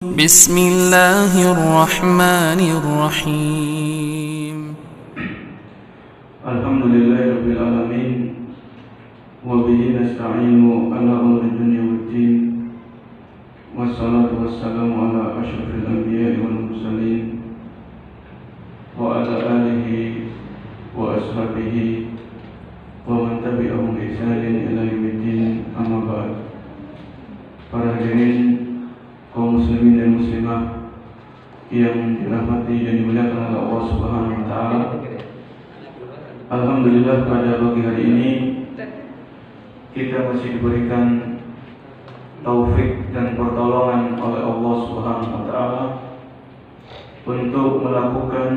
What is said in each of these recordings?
بسم الله الرحمن الرحيم الحمد لله رب العالمين وبه نستعين على أمر الدنيا والدين والصلاة والسلام على أشرف الأنبياء والمرسلين وعلى آله وأصحابه ومن تبعهم بإحسان إلى يوم الدين أما بعد. Para hadirin kaum muslimin dan muslimah yang dirahmati dan dimuliakan oleh Allah Subhanahu wa taala. Alhamdulillah pada pagi hari ini kita masih diberikan taufik dan pertolongan oleh Allah Subhanahu wa taala untuk melakukan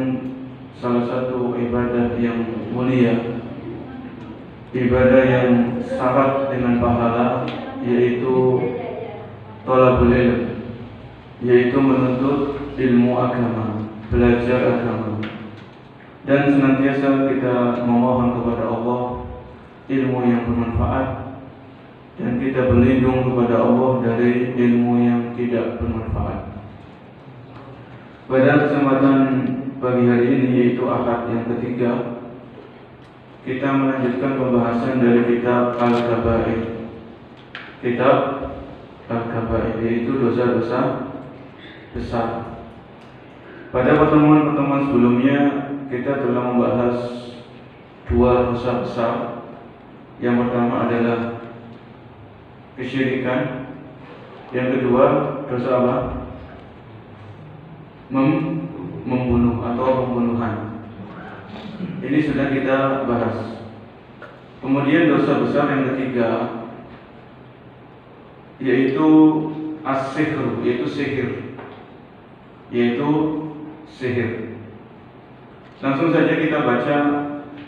salah satu ibadah yang mulia, ibadah yang syarat dengan pahala, yaitu thalabul ilm, yaitu menuntut ilmu agama, belajar agama. Dan senantiasa kita memohon kepada Allah ilmu yang bermanfaat, dan kita berlindung kepada Allah dari ilmu yang tidak bermanfaat. Pada kesempatan pagi hari ini, yaitu Ahad yang ketiga, kita melanjutkan pembahasan dari kitab Al-Kabair. Kitab Al-Kabair yaitu dosa-dosa besar. Pada pertemuan-pertemuan sebelumnya kita telah membahas dua dosa besar. Yang pertama adalah kesyirikan, yang kedua dosa apa? Membunuh atau pembunuhan. Ini sudah kita bahas. Kemudian dosa besar yang ketiga yaitu as-sihr, yaitu sihir. Langsung saja kita baca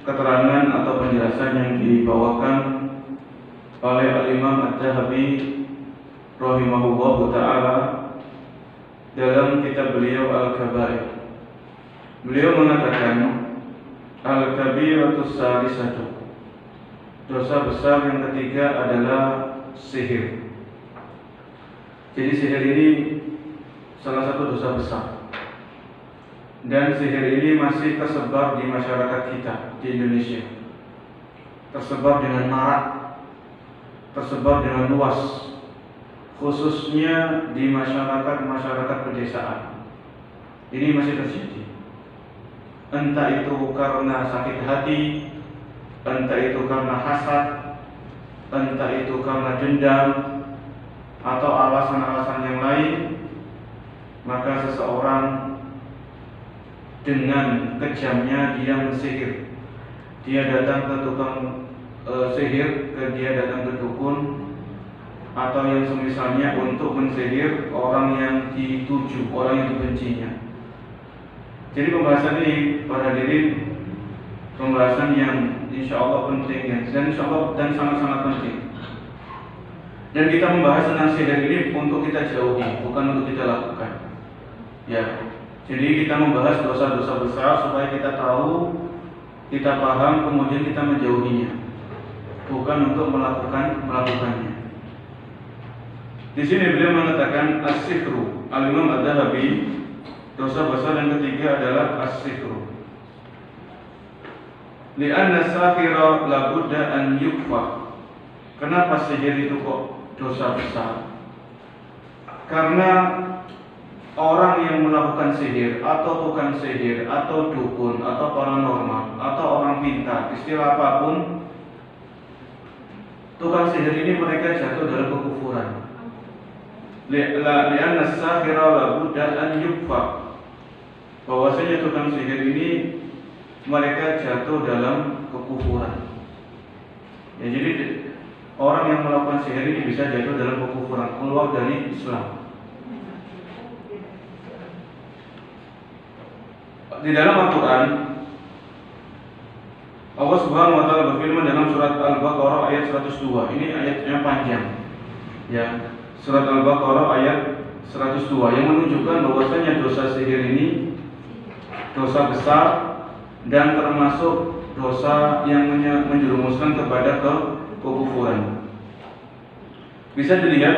keterangan atau penjelasan yang dibawakan oleh Al-Imam Adz-Dzahabi rahimahullahu ta'ala dalam kitab beliau Al-Kabair. Beliau mengatakan Al-Kabiratus Salisatu, dosa besar yang ketiga adalah sihir. Jadi sihir ini salah satu dosa besar, dan sihir ini masih tersebar di masyarakat kita di Indonesia. Tersebar dengan marak, tersebar dengan luas, khususnya di masyarakat pedesaan. Ini masih terjadi. Entah itu karena sakit hati, entah itu karena hasad, entah itu karena dendam, atau alasan-alasan yang lain, maka seseorang dengan kejamnya dia mensihir. Dia datang ke tukang sihir, dia datang ke dukun atau yang semisalnya untuk mensihir orang yang dituju, orang yang dibencinya. Jadi pembahasan ini, para hadirin, pembahasan yang insya Allah penting dan insya Allah dan sangat-sangat penting. Dan kita membahas tentang sihir ini untuk kita jauhi, bukan untuk kita lakukan. Ya, jadi kita membahas dosa-dosa besar supaya kita tahu, kita paham, kemudian kita menjauhinya, bukan untuk melakukannya. Di sini beliau mengatakan as-sihru. Al-Imam Adz-Dzahabi, dosa besar yang ketiga adalah as-sihru. Li'anna as-sahira la budda an yukfa. Kenapa sihir itu kok dosa besar? Karena orang yang melakukan sihir atau tukang sihir atau dukun atau paranormal atau orang pintar, istilah apapun, tukang sihir ini mereka jatuh dalam kekufuran. Li'anna as-sahira la budda an yukfa. Bahwasanya tukang sihir ini mereka jatuh dalam kekufuran. Ya, jadi orang yang melakukan sihir ini bisa jatuh dalam kekufuran, keluar dari Islam. Di dalam Al-Quran, Allah Subhanahu wa ta'ala berfirman dalam surat Al-Baqarah ayat 102. Ini ayatnya panjang, ya. Surat Al-Baqarah ayat 102 yang menunjukkan bahwasanya dosa sihir ini dosa besar dan termasuk dosa yang menjerumuskan kepada kekufuran. Bisa dilihat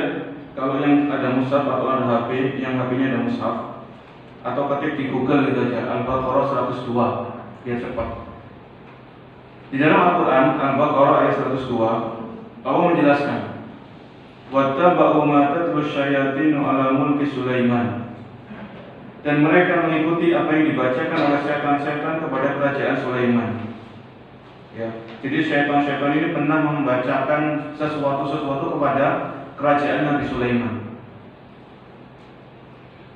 kalau yang ada mushaf atau ada HP, yang HP-nya ada mushaf, atau ketik di Google gitu aja, Al-Baqarah 102, biar cepat. Di dalam Al-Quran, Al-Baqarah ayat 102, Allah menjelaskan, wattaba'u ma tatlu syayatinu ala mulki Sulaiman, dan mereka mengikuti apa yang dibacakan oleh setan-setan kepada kerajaan Sulaiman. Ya, jadi setan-setan ini pernah membacakan sesuatu kepada kerajaan Nabi Sulaiman.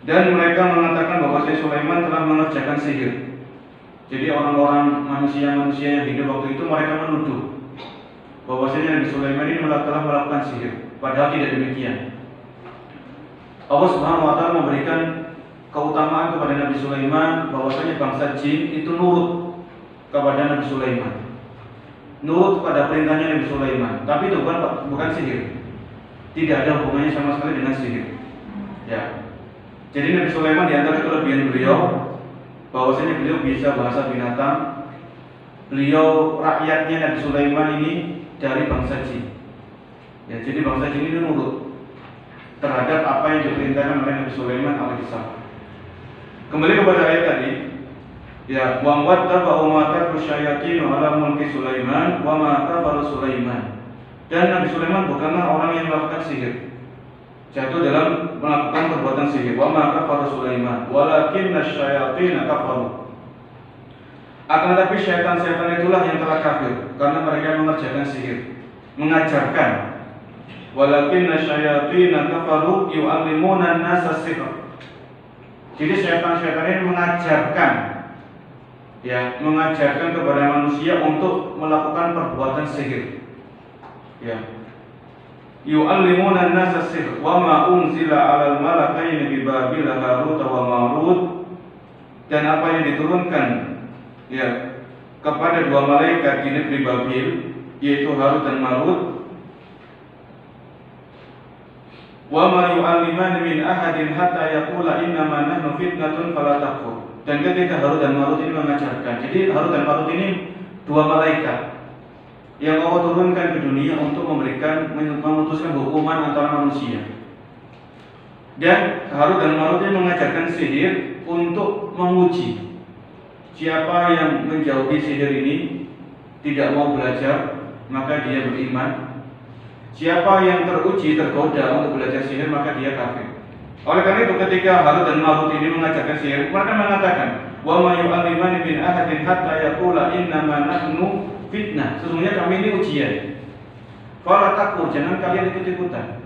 Dan mereka mengatakan bahwa Sulaiman telah mengerjakan sihir. Jadi orang-orang manusia yang hidup waktu itu mereka menuduh bahwasanya Nabi Sulaiman ini telah melakukan sihir, padahal tidak demikian. Allah Subhanahu wa taala memberikan keutamaan kepada Nabi Sulaiman bahwasanya bangsa jin itu nurut kepada Nabi Sulaiman. Nurut pada perintahnya Nabi Sulaiman, tapi itu bukan sihir. Tidak ada hubungannya sama sekali dengan sihir. Ya. Jadi Nabi Sulaiman di antara kelebihan beliau bahwasanya beliau bisa bahasa binatang. Beliau rakyatnya Nabi Sulaiman ini dari bangsa jin. Ya, jadi bangsa jin ini nurut terhadap apa yang diperintahkan oleh Nabi Sulaiman alaihissalam. Kembali kepada ayat tadi, ya, wa wattaba'u ma tatlu syayatinu ala mulki Sulaiman wa ma kafara Sulaiman. Dan Nabi Sulaiman bukanlah orang yang melakukan sihir, jatuh dalam melakukan perbuatan sihir. Wa ma kafara Sulaiman walakinna syayatin kafaru. Akan tetapi syaitan-syaitan itulah yang telah kafir karena mereka mengerjakan sihir, mengajarkan. Walakinna syayatin kafaru yu'allimuna an-nasa sihr. Jadi syaitan-syaitan ini mengajarkan kepada manusia untuk melakukan perbuatan sihir. Ya. Yu'allimuna an-nasa sihr wa ma unzila 'alal malakaini bi Babil Harut wa Marut, dan apa yang diturunkan ya kepada dua malaikat di negeri Babil, yaitu Harut dan Marut. Wa ma yu'allimani min ahadin hatta yaqula innama nahnu fitnatun fala takfur. Dan ketika Harut dan Marut ini mengajarkan, jadi Harut dan Marut ini dua malaikat yang Allah turunkan ke dunia untuk memutuskan hukuman antara manusia. Dan Harut dan Marut ini mengajarkan sihir untuk menguji siapa yang menjauhi sihir ini, tidak mau belajar, maka dia beriman. Siapa yang teruji, tergoda untuk belajar sihir, maka dia kafir. Oleh karena itu ketika Harut dan Marut ini mengajarkan sihir, mereka mengatakan, wa ma yu'allimani min ahadin hatta yaqula innama nahnu fitnah. Sesungguhnya kami ini ujian. Fala takfur, jangan kalian ikut-ikutan,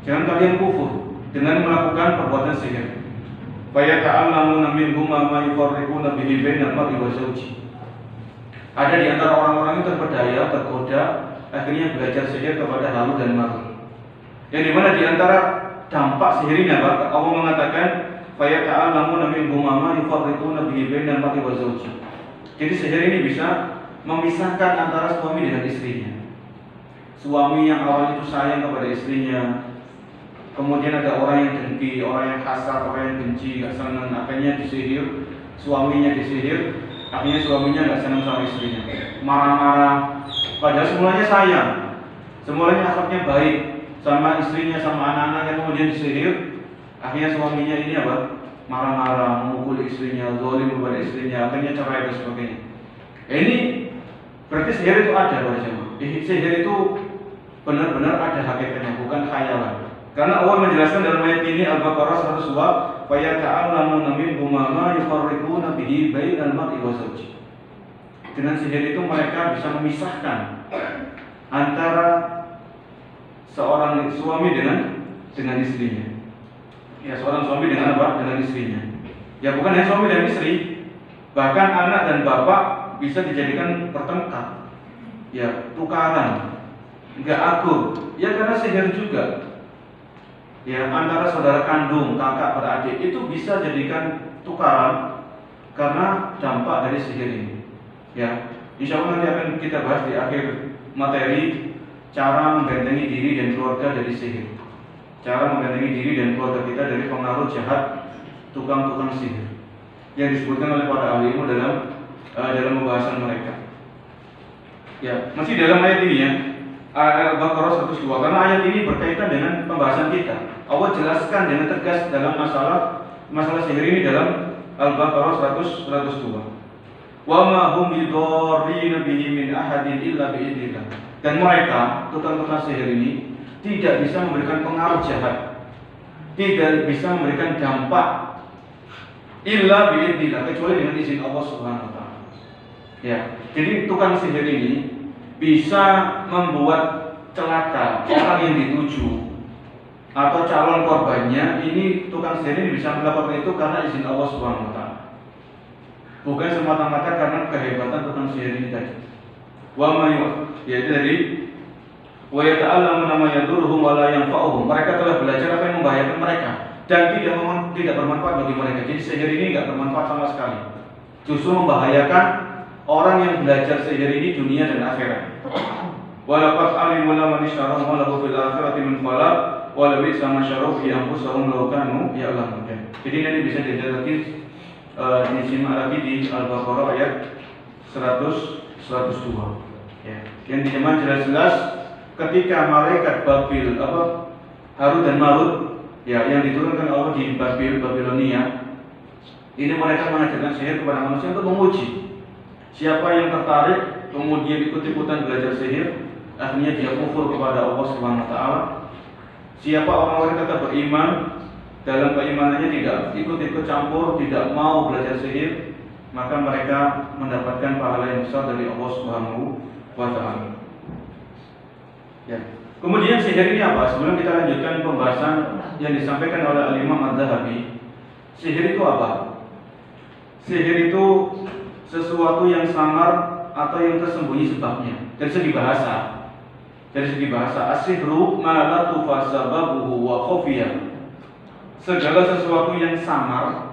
jangan kalian kufur dengan melakukan perbuatan sihir. Fa yata'allamuna minhum ma yufarriquna bihi bainal mar'i wa zawji. Ada di antara orang-orang yang terpedaya, tergoda, akhirnya belajar sihir kepada Harut dan Marut. Yang dimana di antara dampak sihir ini apa? Allah mengatakan fayata'allamuna minhum ma yufarriquna bihi bainal mar'i wa zawji. Jadi sihir ini bisa memisahkan antara suami dengan istrinya. Suami yang awalnya itu sayang kepada istrinya, kemudian ada orang yang dengki, orang yang kasar, orang yang benci, gak senang, akhirnya disihir, suaminya disihir, akhirnya suaminya gak senang sama istrinya, marah-marah. Padahal semuanya sayang, semuanya akhlaknya baik sama istrinya, sama anak-anaknya, kemudian disihir, akhirnya suaminya ini apa? Marah-marah, memukul istrinya, zalim kepada istrinya, akhirnya cerai dan sebagainya. Ini berarti sihir itu ada pada jemaah. Sihir itu benar-benar ada hakikatnya, bukan khayalan. Karena Allah menjelaskan dalam ayat ini Al-Baqarah 102, fa yata'allamuna minhum ma yufarriquna bihi bainal mar'i wa zawji. Dengan sihir itu mereka bisa memisahkan antara seorang suami dengan istrinya. Ya, seorang suami dengan apa? Dengan istrinya. Ya, bukan hanya suami dan istri, bahkan anak dan bapak bisa dijadikan pertengkar. Ya, tukaran, enggak akur. Ya, karena sihir juga. Ya, antara saudara kandung, kakak beradik itu bisa jadikan tukaran karena dampak dari sihir ini. Ya, insya Allah nanti akan kita bahas di akhir materi cara membentengi diri dan keluarga dari sihir. Cara membentengi diri dan keluarga kita dari pengaruh jahat tukang-tukang sihir yang disebutkan oleh para ahli ilmu dalam pembahasan mereka. Ya, masih dalam ayat ini ya. Al-Baqarah 102, karena ayat ini berkaitan dengan pembahasan kita. Allah jelaskan dengan tegas dalam masalah sihir ini dalam Al-Baqarah 102. Wa ma hum bidarrin bihi min ahadin illa biidznillah. Dan mereka, tukang-tukang sihir ini tidak bisa memberikan pengaruh jahat, tidak bisa memberikan dampak illa biidznillah, kecuali dengan izin Allah Subhanahu wa taala. Ya, jadi tukang sihir ini bisa membuat celaka orang yang dituju atau calon korbannya. Ini tukang sihir ini bisa melakukan itu karena izin Allah Subhanahu wa taala. Bukan semata-mata karena kehebatan tukang sihir ini tadi. Wa ma yaitu dari wa yata'allamu ma yadurruhum wa la yanfa'uhum. Mereka telah belajar apa yang membahayakan mereka dan tidak bermanfaat bagi mereka. Jadi sihir ini enggak bermanfaat sama sekali. Justru membahayakan orang yang belajar sihir ini dunia dan akhirat. Walaqad alimu man ishtarahu wa lahu fil akhirati min khalaq wa la bi'sa ma sharu fi anfusihim law kanu ya'lamun. Jadi nanti bisa dilihat lagi disimak lagi di Al-Baqarah ayat 102. Ya. Yang dijemah jelas-jelas ketika malaikat Babil Harut dan Marut ya yang diturunkan Allah di Babilonia. Ini mereka mengajarkan sihir kepada manusia untuk menguji siapa yang tertarik kemudian ikut-ikutan belajar sihir, akhirnya dia kufur kepada Allah Subhanahu wa taala. Siapa orang-orang yang tetap beriman dalam keimanannya, tidak ikut-ikut campur, tidak mau belajar sihir, maka mereka mendapatkan pahala yang besar dari Allah Subhanahu wa taala. Ya. Kemudian sihir ini apa? Sebelum kita lanjutkan pembahasan yang disampaikan oleh Al-Imam Adz-Dzahabi, sihir itu apa? Sihir itu sesuatu yang samar atau yang tersembunyi sebabnya. Dari segi bahasa, as-sihru ma la tufa sababuhu wa khafiya. Segala sesuatu yang samar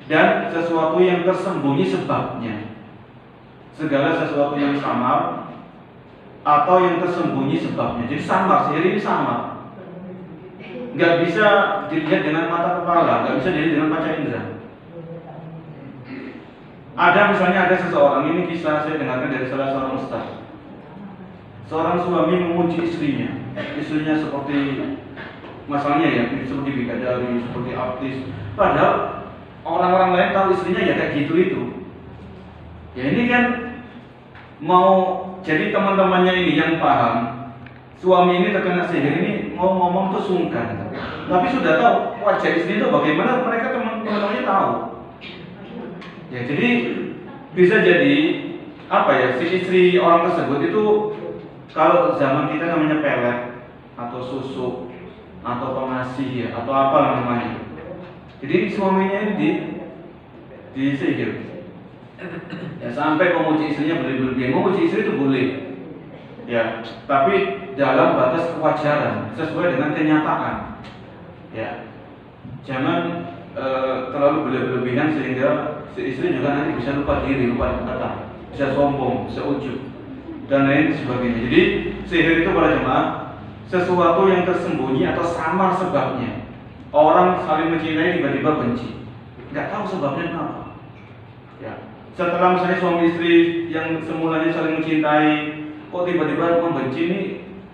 dan sesuatu yang tersembunyi sebabnya. Segala sesuatu yang samar atau yang tersembunyi sebabnya. Jadi samar, sihir ini samar. Gak bisa dilihat dengan mata kepala, gak bisa dilihat dengan panca indera. Misalnya ada seseorang, ini kisah saya dengarkan dari salah seorang ustaz. Seorang suami memuji istrinya seperti masalahnya ya, seperti bidadari, seperti artis. Padahal orang-orang lain tahu istrinya ya kayak gitu itu. Ya ini kan mau jadi teman-temannya ini yang paham. Suami ini terkena sihir ini mau ngomong tuh sungkan. Tapi sudah tahu wajah istri itu bagaimana, mereka teman-temannya tahu. Ya, jadi bisa jadi si istri orang tersebut itu kalau zaman kita namanya pelet atau susu atau pengasih ya atau apa namanya. Jadi suaminya ini disihir. Ya, sampai memuji istrinya berlebihan. Memuji istri itu boleh. Ya, tapi dalam batas kewajaran sesuai dengan kenyataan. Ya. Jangan terlalu berlebihan sehingga si istri juga nanti bisa lupa diri, lupa kata, bisa sombong, bisa ujub dan lain sebagainya. Jadi sihir itu para jemaah sesuatu yang tersembunyi atau samar sebabnya. Orang saling mencintai tiba-tiba benci, nggak tahu sebabnya kenapa. Ya. Setelah misalnya suami istri yang semulanya saling mencintai, kok tiba-tiba membenci ini?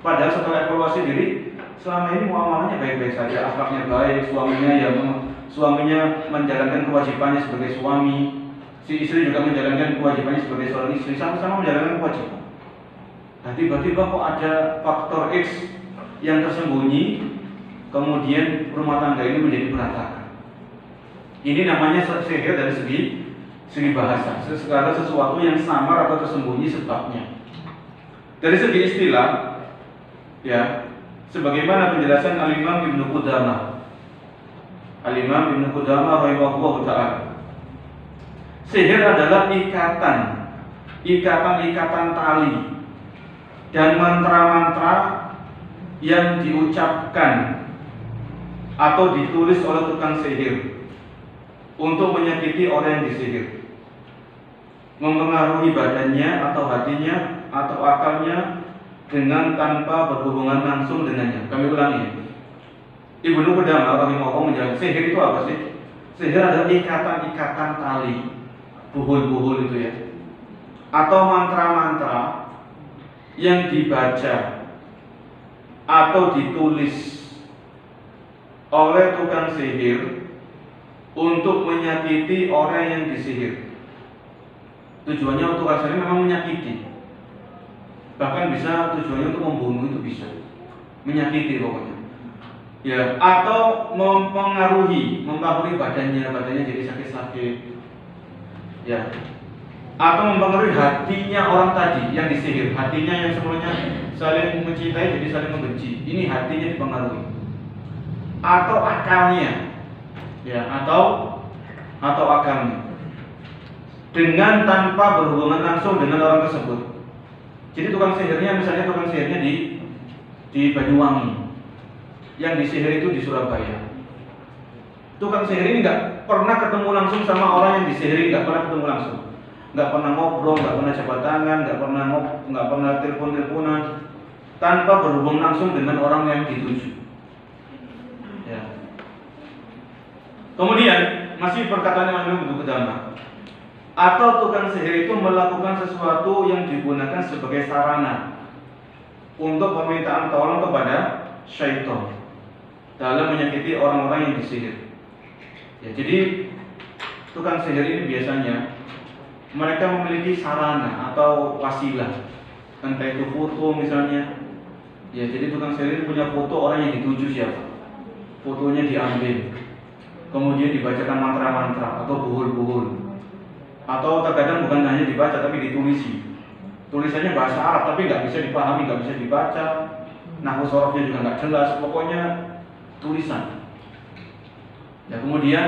Padahal setelah evaluasi diri, selama ini muamalahnya baik-baik saja, akhlaknya baik, suaminya menjalankan kewajibannya sebagai suami, si istri juga menjalankan kewajibannya sebagai seorang istri, sama-sama menjalankan kewajiban. Nah, tiba-tiba kok ada faktor X yang tersembunyi, kemudian rumah tangga ini menjadi berantakan. Ini namanya sihir dari segi bahasa, segala sesuatu yang samar atau tersembunyi sebabnya. Dari segi istilah, ya, sebagaimana penjelasan Al-Imam Ibnu Qudamah. Al-Imam Ibnu Qudamah rahimahullah ta'ala. Sihir adalah ikatan tali dan mantra-mantra yang diucapkan atau ditulis oleh tukang sihir untuk menyakiti orang yang disihir, mempengaruhi badannya atau hatinya atau akalnya dengan tanpa berhubungan langsung dengannya. Kami ulangi. Ibnu Qudamah rahimahullah menjelaskan sihir itu apa sih? Sihir adalah ikatan tali, buhul-buhul itu ya, atau mantra-mantra yang dibaca atau ditulis oleh tukang sihir untuk menyakiti orang yang disihir. Tujuannya untuk asalnya memang menyakiti, bahkan bisa tujuannya untuk membunuh, itu bisa menyakiti pokoknya ya, atau mempengaruhi badannya jadi sakit-sakit ya, atau mempengaruhi hatinya orang tadi yang disihir, hatinya yang sebelumnya saling mencintai jadi saling membenci, ini hatinya dipengaruhi, atau akalnya ya, atau akalnya, dengan tanpa berhubungan langsung dengan orang tersebut. Jadi tukang sihirnya, misalnya tukang sihirnya di Banyuwangi, yang disihir itu di Surabaya. Tukang sihir ini nggak pernah ketemu langsung sama orang yang disihir, nggak pernah ketemu langsung, nggak pernah ngobrol, nggak pernah jabat tangan, nggak pernah telepon-teleponan, tanpa berhubung langsung dengan orang yang dituju. Ya. Kemudian masih perkataan yang lebih utama. Atau tukang sihir itu melakukan sesuatu yang digunakan sebagai sarana untuk permintaan tolong kepada syaitan dalam menyakiti orang-orang yang disihir. Ya, jadi tukang sihir ini biasanya mereka memiliki sarana atau wasilah, entah itu foto misalnya. Ya, jadi tukang sihir ini punya foto orang yang dituju siapa, fotonya diambil, kemudian dibacakan mantra-mantra atau buhul-buhul. Atau terkadang bukan hanya dibaca tapi ditulisi. Tulisannya bahasa Arab tapi nggak bisa dipahami, nggak bisa dibaca, nahwu sorofnya juga nggak jelas, pokoknya tulisan. Ya, kemudian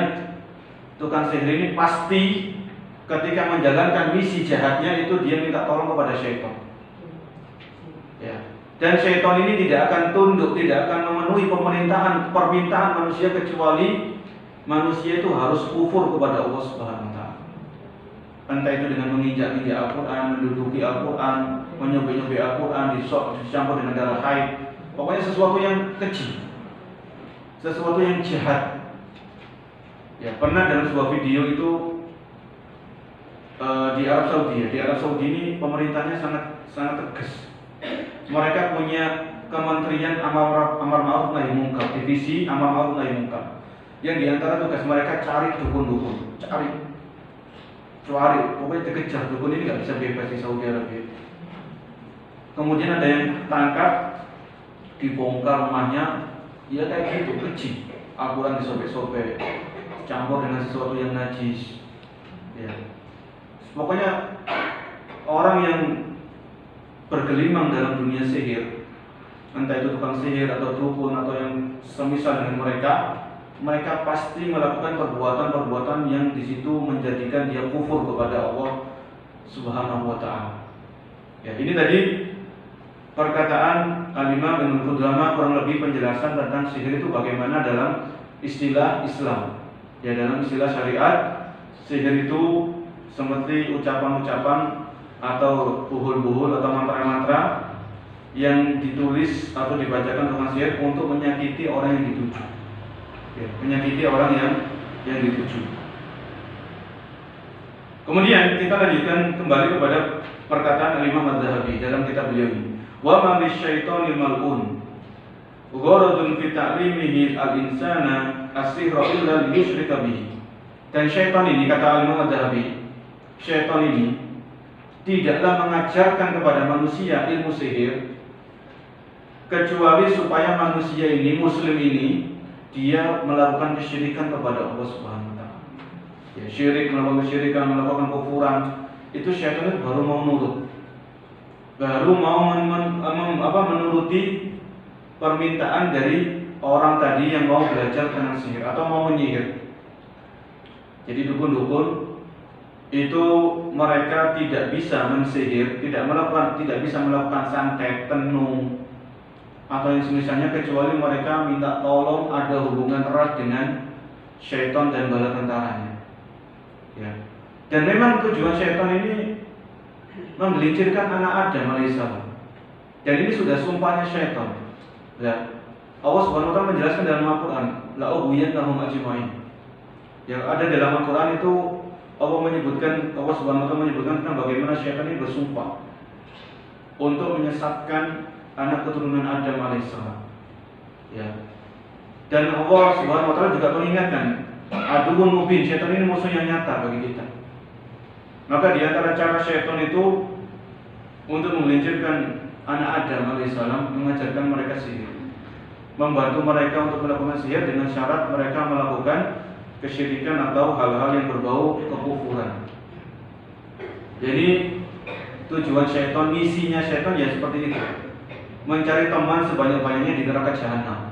tukang sihir ini pasti ketika menjalankan misi jahatnya itu dia minta tolong kepada syaitan. Ya. Dan syaitan ini tidak akan tunduk, tidak akan memenuhi permintaan manusia kecuali manusia itu harus kufur kepada Allah Subhanahu wa taala. Entah itu dengan menginjak-injak Al-Quran, menduduki Al-Quran, menyobek-nyobek Al-Quran, dicampur dengan darah haid. Pokoknya sesuatu yang keji, sesuatu yang jahat. Ya, pernah dalam sebuah video itu di Arab Saudi. Di Arab Saudi ini pemerintahnya sangat tegas. Mereka punya Kementerian Amar Ma'ruf Nahi Munkar, divisi Amar Ma'ruf Nahi Munkar. Yang diantara tugas mereka cari dukun-dukun, cari, pokoknya dikejar. Dukun ini nggak bisa bebas di Saudi Arabia. Kemudian ada yang tangkap, dibongkar rumahnya, ya kayak gitu, keji. Al-Quran disobek-sobek, campur dengan sesuatu yang najis. Ya. Pokoknya orang yang bergelimang dalam dunia sihir, entah itu tukang sihir atau dukun atau yang semisal dengan mereka pasti melakukan perbuatan-perbuatan yang di situ menjadikan dia kufur kepada Allah Subhanahu wa taala. Ya, ini tadi perkataan Al-Imam Ibnu Qudamah, kurang lebih penjelasan tentang sihir itu bagaimana dalam istilah Islam. Ya, dalam istilah syariat, sihir itu seperti ucapan-ucapan atau buhul-buhul atau mantra-mantra yang ditulis atau dibacakan tukang sihir untuk menyakiti orang yang dituju. Ya, menyakiti orang yang dituju. Kemudian kita lanjutkan kembali kepada perkataan Al-Imam Az-Zahabi dalam kitab beliau ini. Wa ma bisyaitonil mal'un gharadun fi ta'limihi al-insana as-sihra illa liyushrika bihi. Dan syaitan ini, kata Al-Imam Az-Zahabi, syaitan ini tidaklah mengajarkan kepada manusia ilmu sihir kecuali supaya manusia ini, muslim ini, dia melakukan kesyirikan kepada Allah Subhanahu wa taala. Ya, syirik, melakukan kesyirikan, melakukan kufuran, itu syaitan itu baru mau nurut. Baru mau menuruti permintaan dari orang tadi yang mau belajar tentang sihir atau mau menyihir. Jadi dukun-dukun itu mereka tidak bisa mensihir, tidak bisa melakukan santet, tenung, atau yang semisalnya, kecuali mereka minta tolong ada hubungan erat dengan syaitan dan bala tentaranya. Ya. Dan memang tujuan syaitan ini menggelincirkan anak Adam alaihissalam. Dan ini sudah sumpahnya syaitan. Ya. Allah Subhanahu wa taala menjelaskan dalam Al-Qur'an, la ughwiyannahum ajmain. Yang ada dalam Al-Qur'an itu Allah Subhanahu wa taala menyebutkan tentang bagaimana syaitan ini bersumpah. untuk menyesatkan anak keturunan Adam alaihissalam. Ya. Dan Allah Subhanahu wa taala juga mengingatkan, aduun mubin, syaitan ini musuh yang nyata bagi kita. Maka di antara cara syaitan itu untuk menggelincirkan anak Adam alaihissalam, mengajarkan mereka sihir, membantu mereka untuk melakukan sihir dengan syarat mereka melakukan kesyirikan atau hal-hal yang berbau kekufuran. Jadi tujuan syaitan, misinya syaitan ya seperti itu, mencari teman sebanyak-banyaknya di neraka jahanam,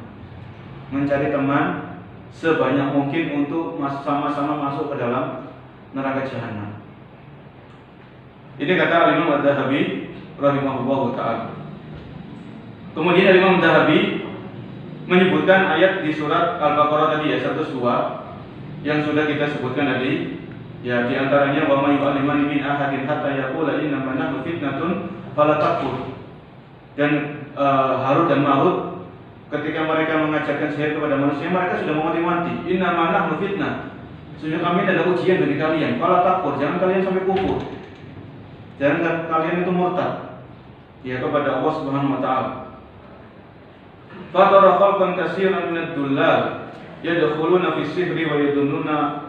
mencari teman sebanyak mungkin untuk sama-sama masuk ke dalam neraka jahanam. Ini kata Imam Adz-Dzahabi rahimahullahu ta'ala. Kemudian Imam Adz-Dzahabi menyebutkan ayat di surat Al-Baqarah tadi ya 102 yang sudah kita sebutkan tadi. Ya, di antaranya wa may yu'allimani min ahadin hatta yaqula innama nahnu fitnatun fala takfur. Dan Harut dan Marut ketika mereka mengajarkan sihir kepada manusia, mereka sudah mewanti-wanti, innama nahnu fitnah, sesungguhnya kami adalah ujian bagi kalian, fala takfur, jangan kalian sampai kufur, jangan kalian itu murtad ya kepada Allah Subhanahu wa taala. Fatara khalqan katsiran minad dullal yadkhuluna fi sihri wa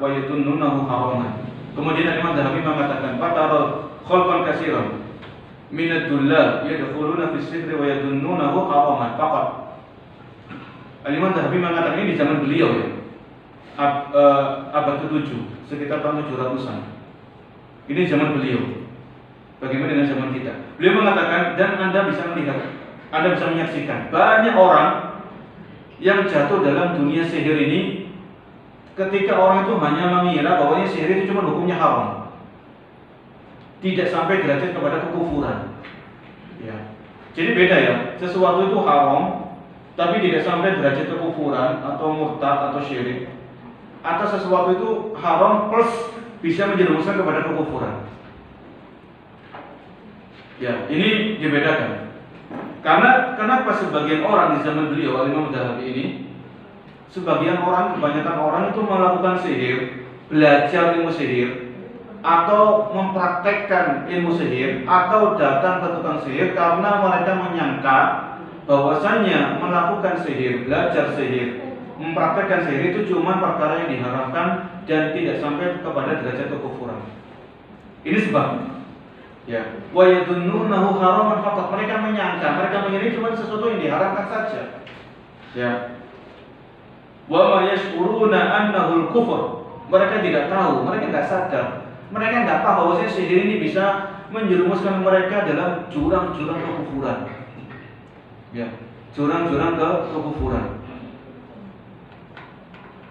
yadunnunahu haraman. Kemudian Imam Dzahabi mengatakan fatara khalqan katsiran minad dullal yadkhuluna fi sihri wa yadunnunahu haraman faqat. Imam Dzahabi mengatakan ini di zaman beliau ya, abad ke-7, sekitar tahun 700-an. Ini zaman beliau. Bagaimana dengan zaman kita? Beliau mengatakan, dan Anda bisa melihat, Anda bisa menyaksikan banyak orang yang jatuh dalam dunia sihir ini ketika orang itu hanya mengira bahwa sihir itu cuma hukumnya haram, tidak sampai derajat kepada kekufuran. Ya. Jadi beda ya, sesuatu itu haram tapi tidak sampai derajat kekufuran atau murtad atau syirik, atau sesuatu itu haram plus bisa menjerumuskan kepada kekufuran. Ya, ini dibedakan. Karena kenapa sebagian orang di zaman beliau Imam Dzahabi ini, sebagian orang, kebanyakan orang itu melakukan sihir, belajar ilmu sihir, atau mempraktekkan ilmu sihir, atau datang ke tukang sihir karena mereka menyangka bahwasannya melakukan sihir, belajar sihir, mempraktekkan sihir itu cuma perkara yang diharamkan dan tidak sampai kepada derajat kekufuran. Ini sebabnya. Ya, wa yadunnunahu haraman faqat, mereka menyangka, mereka mengira cuma sesuatu yang diharamkan saja. Ya. Wa ma yashuruna annahu al-kufr. Mereka tidak tahu, mereka tidak sadar. Mereka tidak tahu bahwa sihir ini bisa menjerumuskan mereka dalam jurang-jurang kekufuran. Ya, jurang-jurang kekufuran.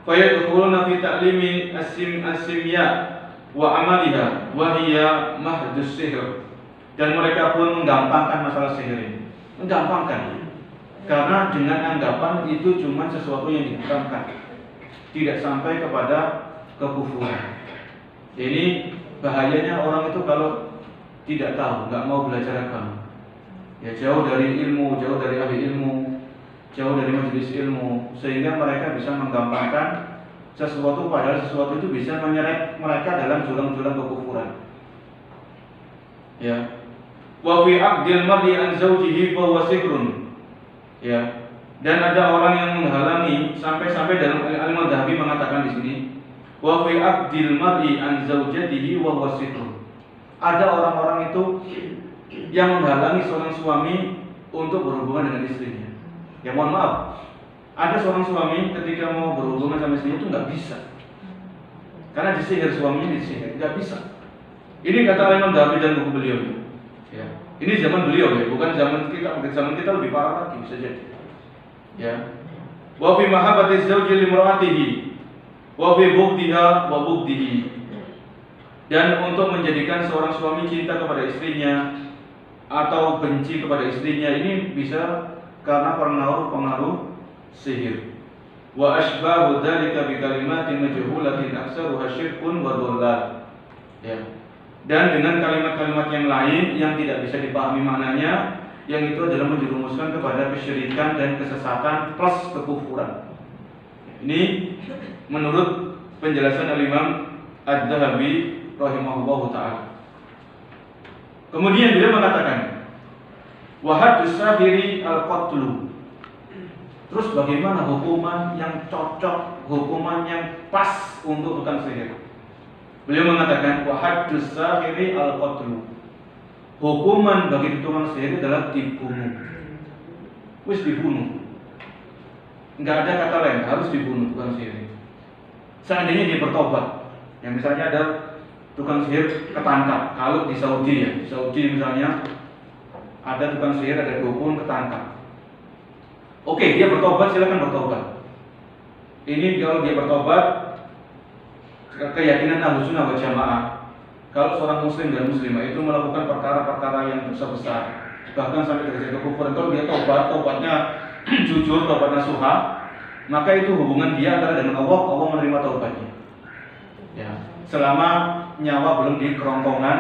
Fa yadkhuluna fi ta'limi as-simya wa amaliha wa hiya mahdus sihr. Dan mereka pun menggampangkan masalah sihir ini. Menggampangkan. Karena dengan anggapan itu cuma sesuatu yang diharamkan, tidak sampai kepada kekufuran. Ini bahayanya orang itu kalau tidak tahu, nggak mau belajar agama. Ya, jauh dari ilmu, jauh dari ahli ilmu, jauh dari majelis ilmu, sehingga mereka bisa menggampangkan sesuatu, padahal sesuatu itu bisa menyeret mereka dalam jurang-jurang kekufuran. Ya. Wa fi aqdil mar'i an zawjihi fa huwa sihrun. Ya. Dan ada orang yang menghalangi sampai dalam Imam Dzahabi mengatakan di sini, wa fi aqdil mar'i an zawjatihi wa huwa sihrun. Ada orang-orang itu yang menghalangi seorang suami untuk berhubungan dengan istrinya. Ya mohon maaf, ada seorang suami ketika mau berhubungan sama istrinya itu nggak bisa, karena disihir, suaminya disihir, nggak bisa. Ini kata Imam Dzahabi dan buku beliau. Ya, ini zaman beliau ya, bukan zaman kita. Mungkin zaman kita lebih parah lagi bisa jadi. Ya, wa fi mahabbati zawji li imra'atihi wa fi bughdiha wa bughdihi. Dan untuk menjadikan seorang suami cinta kepada istrinya atau benci kepada istrinya, ini bisa karena pengaruh sihir. Wa ashbahu dzalika bi kalimatin majhulatin aktsaruha syirkun wa dhallal. Ya. Dan dengan kalimat-kalimat yang lain yang tidak bisa dipahami maknanya, yang itu adalah menjerumuskan kepada kesyirikan dan kesesatan plus kekufuran. Ini menurut penjelasan Al-Imam Adz-Dzahabi rahimahullahu taala. Kemudian beliau mengatakan, Wa haddus sahiri al-qatlu. Terus bagaimana hukuman yang cocok, hukuman yang pas untuk tukang sihir? Beliau mengatakan wa haddus sahiri al-qatlu. Hukuman bagi tukang sihir adalah dibunuh. Wis dibunuh. Enggak ada kata lain, harus dibunuh tukang sihir. Seandainya dia bertobat, yang misalnya ada tukang sihir ketangkap. Kalau di Saudi ya, di Saudi misalnya ada tukang sihir, ada dukun ketangkap. Oke, dia bertobat, silakan bertobat. Ini kalau dia bertobat, keyakinan Ahlussunnah wal Jamaah, kalau seorang muslim dan muslimah itu melakukan perkara-perkara yang dosa besar, bahkan sampai derajat kekufuran, kalau dia tobatnya jujur, tobat nasuha, maka itu hubungan dia antara dengan Allah, Allah menerima taubatnya. Ya, selama nyawa belum di kerongkongan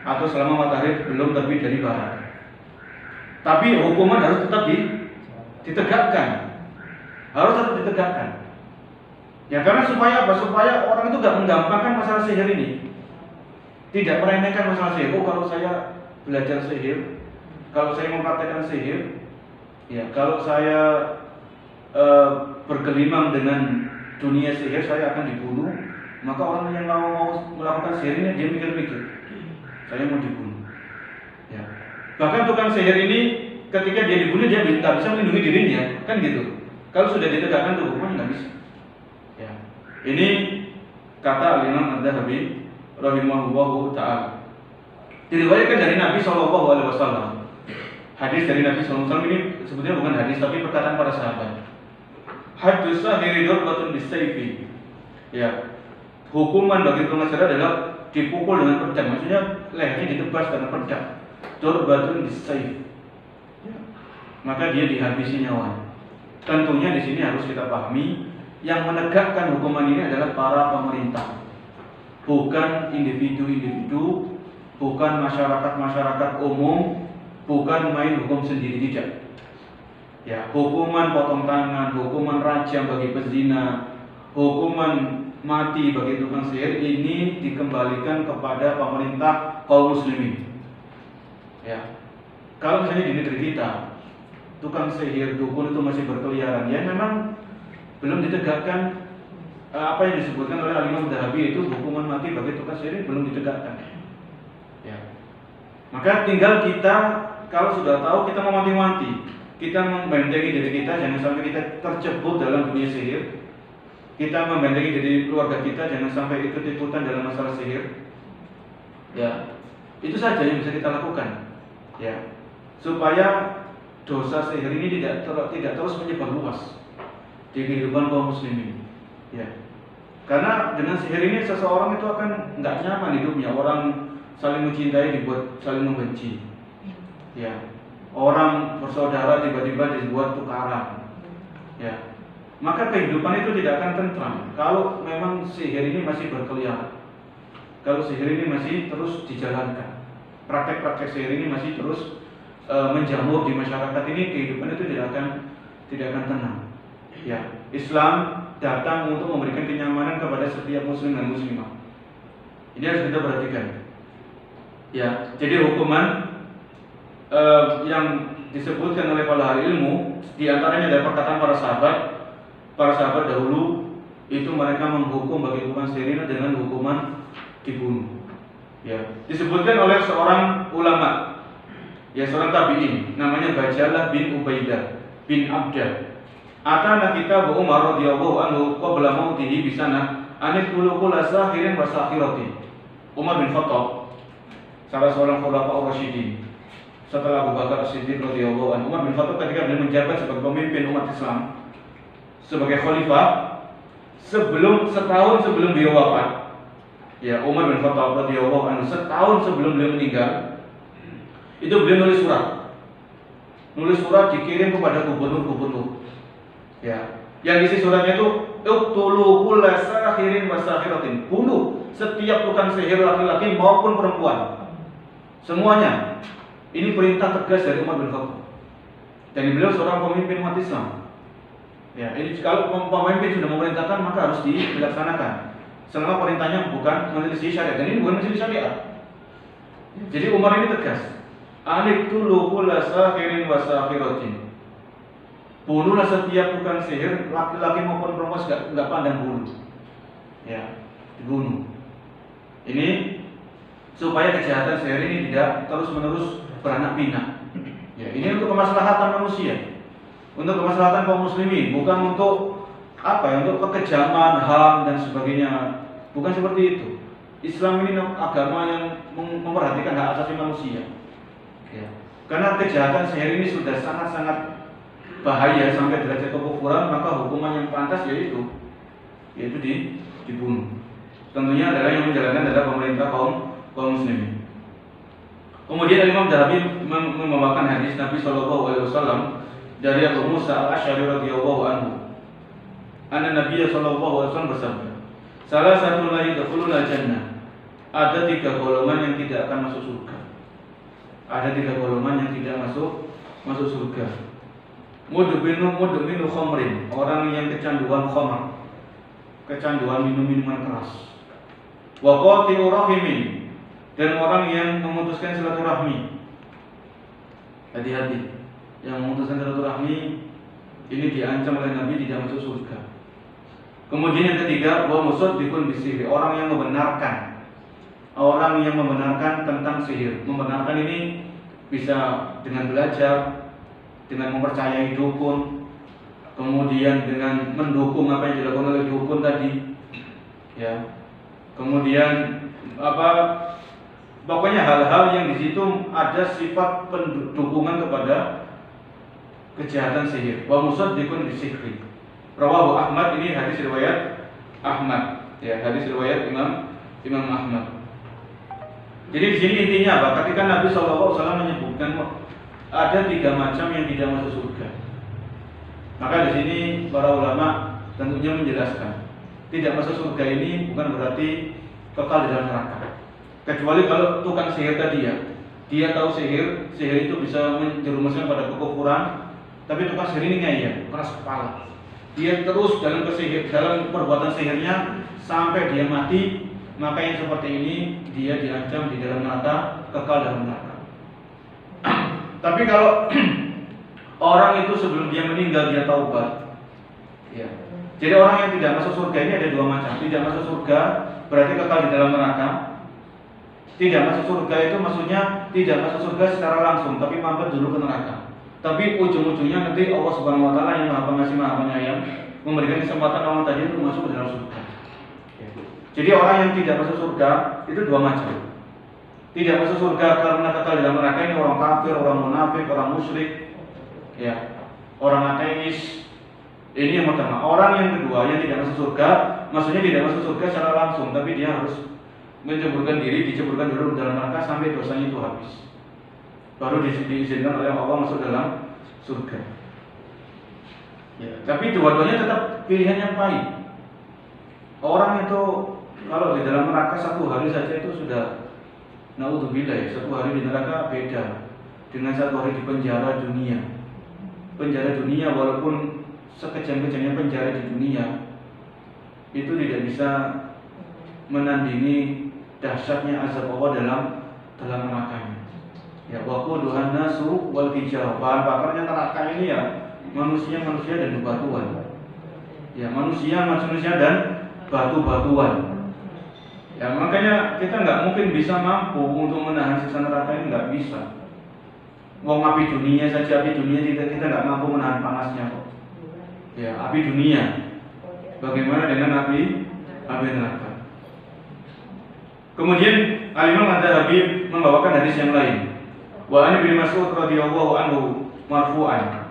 atau selama matahari belum terbit dari barat. Tapi hukuman harus tetap ditegakkan, harus tetap ditegakkan. Ya, karena supaya apa? Supaya orang itu gak menggampangkan masalah sihir ini, tidak meremehkan masalah sihir. Oh, kalau saya belajar sihir, kalau saya mempraktekkan sihir, ya, kalau saya bergelimang dengan dunia sihir, saya akan dibunuh. Maka orang yang mau melakukan sihir ini dia mikir-mikir, saya mau dibunuh. Ya. Bahkan tukang sihir ini ketika dia dibunuh dia nggak bisa melindungi dirinya, kan gitu. Kalau sudah ditegakkan tuh hukuman nggak bisa. Ya. Ini kata Imam Az-Zahabi rahimahullahu taala. Diriwayatkan dari Nabi SAW. Hadis dari Nabi SAW ini sebetulnya bukan hadis tapi perkataan para sahabat. Haddus sahiri darbatun bisayfi. Ya. Hukuman bagi tukang sihir adalah dipukul dengan pedang, maksudnya lehernya ditebas dengan pedang. Darbatun bisayfi. Ya. Maka dia dihabisi nyawa. Tentunya di sini harus kita pahami yang menegakkan hukuman ini adalah para pemerintah, bukan individu-individu, bukan masyarakat umum, bukan main hukum sendiri, tidak. Ya, hukuman potong tangan, hukuman rajam bagi pezina, hukuman mati bagi tukang sihir ini dikembalikan kepada pemerintah kaum muslimin. Ya, kalau misalnya di negeri kita tukang sihir, dukun itu masih berkeliaran, ya memang belum ditegakkan apa yang disebutkan oleh Al-Imam Az-Zahabi itu hukuman mati bagi tukang sihir belum ditegakkan. Ya. Maka tinggal kita kalau sudah tahu kita mau mati-mati, kita membentengi diri kita jangan sampai kita terjebak dalam dunia sihir. Kita membentengi diri keluarga kita jangan sampai ikut-ikutan dalam masalah sihir. Ya. Itu saja yang bisa kita lakukan. Ya. Supaya dosa sihir ini tidak terus menyebar luas di kehidupan kaum muslimin. Ya. Karena dengan sihir ini seseorang itu akan nggak nyaman hidupnya. Orang saling mencintai dibuat saling membenci. Ya. Orang bersaudara tiba-tiba dibuat tukaran. Ya. Maka kehidupan itu tidak akan tentram kalau memang sihir ini masih berkeliaran. Kalau sihir ini masih terus dijalankan. Praktek-praktek sihir ini masih terus menjamur di masyarakat ini, kehidupan itu tidak akan tenang. Ya, Islam datang untuk memberikan kenyamanan kepada setiap muslim dan muslimah. Ini harus kita perhatikan. Ya, jadi hukuman yang disebutkan oleh para ahli ilmu, diantaranya dari perkataan para sahabat. Para sahabat dahulu itu mereka menghukum bagi tukang sihir dengan hukuman dibunuh. Ya, disebutkan oleh seorang ulama. Ya, seorang tabi'in namanya Bajalah bin Ubaidah bin Abdah. Atana kitab Umar radhiyallahu anhu qabla mautihi bi sana anqulu kula sahirin wa sahirati. Umar bin Khattab, salah seorang khulafaur rasyidin setelah Abu Bakar As-Siddiq radhiyallahu anhu. Umar bin Khattab ketika beliau menjabat sebagai pemimpin umat Islam, sebagai khalifah, setahun sebelum beliau wafat. Ya, Umar bin Khattab radhiyallahu anhu setahun sebelum beliau meninggal, itu beliau nulis surat dikirim kepada gubernur-gubernur. Ya, yang isi suratnya itu uqtulu kulla sahirin wa sahiratin. Bunuh setiap tukang sihir laki-laki maupun perempuan. Semuanya. Ini perintah tegas dari Umar bin Khattab. Dan beliau seorang pemimpin umat Islam. Ya, ini kalau pemimpin sudah memerintahkan maka harus dilaksanakan. Selama perintahnya bukan menyelisih syariat. Dan ini bukan menyelisih syariat. Jadi Umar ini tegas. Aliktulu kulla sahirin wa sahiratin. Bunuhlah setiap tukang sihir, laki-laki maupun perempuan, enggak pandang bulu. Ya, dibunuh. Ini supaya kejahatan sihir ini tidak terus-menerus beranak pinak. Ya, ini untuk kemaslahatan manusia, untuk kemaslahatan kaum muslimin, bukan untuk apa ya, untuk kekejaman, HAM dan sebagainya. Bukan seperti itu. Islam ini agama yang memperhatikan hak asasi manusia. Ya. Karena kejahatan sihir ini sudah sangat-sangat bahaya sampai derajat kekufuran, maka hukuman yang pantas yaitu dibunuh. Tentunya adalah yang menjalankan adalah pemerintah kaum muslimin. Kemudian Imam Dzahabi membawakan hadis Nabi SAW dari Abu Musa Al-Asy'ari radhiyallahu anhu. Anna Nabiy sallallahu alaihi wasallam bersabda, salah satu la yadkhulul jannah. Ada 3 golongan yang tidak akan masuk surga. Ada 3 golongan yang tidak masuk surga. Mudminu khamrin, orang yang kecanduan khamr, kecanduan minum-minuman keras. Wa qati'u rahimin, dan orang yang memutuskan silaturahmi. Hati-hati, yang memutuskan silaturahmi ini diancam oleh Nabi tidak masuk surga. Kemudian yang ketiga, wa musaddiqun bisihri, orang yang membenarkan tentang sihir. Membenarkan ini bisa dengan belajar, dengan mempercayai dukun, kemudian dengan mendukung apa yang dilakukan oleh dukun tadi, ya. Kemudian pokoknya hal-hal yang di situ ada sifat pendukungan kepada kejahatan sihir. Wa musaddiqun bisihri. Rawahu Ahmad, ini hadis riwayat Ahmad, ya, hadis riwayat Imam Ahmad. Jadi di sini intinya apa? Ketika Nabi SAW menyebutkan ada 3 macam yang tidak masuk surga, maka di sini para ulama tentunya menjelaskan tidak masuk surga ini bukan berarti kekal di dalam neraka. Kecuali kalau tukang sihir tadi ya, dia tahu sihir itu bisa menjerumuskan pada kekufuran, tapi tukang sihir ini ngeyel, keras kepala. Dia terus dalam perbuatan sihirnya sampai dia mati, maka yang seperti ini dia diancam di dalam neraka, kekal dalam neraka. Tapi kalau orang itu sebelum dia meninggal dia taubat, ya. Jadi orang yang tidak masuk surga ini ada 2 macam. Tidak masuk surga berarti kekal di dalam neraka. Tidak masuk surga itu maksudnya tidak masuk surga secara langsung, tapi mampir dulu ke neraka. Tapi ujung-ujungnya nanti Allah Subhanahu Wa Taala yang Maha Pengasih Maha Penyayang memberikan kesempatan orang tadi untuk masuk ke dalam surga. Jadi orang yang tidak masuk surga itu 2 macam. Tidak masuk surga karena kekal di dalam neraka ini orang kafir, orang munafik, orang musyrik, ya, orang ateis. Ini yang pertama. Orang yang kedua yang tidak masuk surga, maksudnya tidak masuk surga secara langsung, tapi dia harus diceburkan dulu dalam neraka sampai dosanya itu habis. Baru diizinkan oleh Allah masuk dalam surga. Ya, tapi dua-duanya tetap pilihan yang pahit. Orang itu kalau di dalam neraka 1 hari saja itu sudah naudzubillah ya, 1 hari di neraka beda dengan 1 hari di penjara dunia. Penjara dunia walaupun sekejam-kejamnya penjara di dunia itu tidak bisa menandingi dahsyatnya azab Allah dalam nerakanya. Ya, waquduhan nasu wal hijarah. Bahan bakarnya neraka ini ya manusia dan batuan. Ya, manusia dan batu-batuan. Ya, makanya kita nggak mungkin bisa mampu untuk menahan siksa neraka ini, nggak bisa. Wong api dunia saja, kita nggak mampu menahan panasnya kok. Ya, api dunia. Bagaimana dengan api neraka? Kemudian Al-Imam Ad-Dzahabi membawakan hadis yang lain. Wa an Ibnu Mas'ud radhiyallahu anhu marfu'an.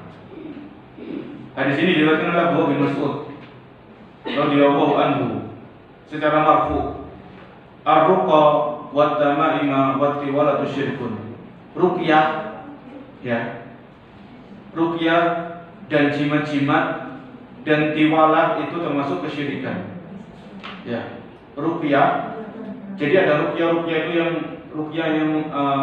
Hadis ini diriwayatkan oleh Abu bin Mas'ud radhiyallahu anhu secara marfu'. Ar-ruqa wa tamaima wa tiwalatu syirkun. Ruqyah, ya. Ruqyah dan jimat-jimat dan tiwalah itu termasuk kesyirikan. Ya. Ruqyah. Jadi ada ruqyah itu yang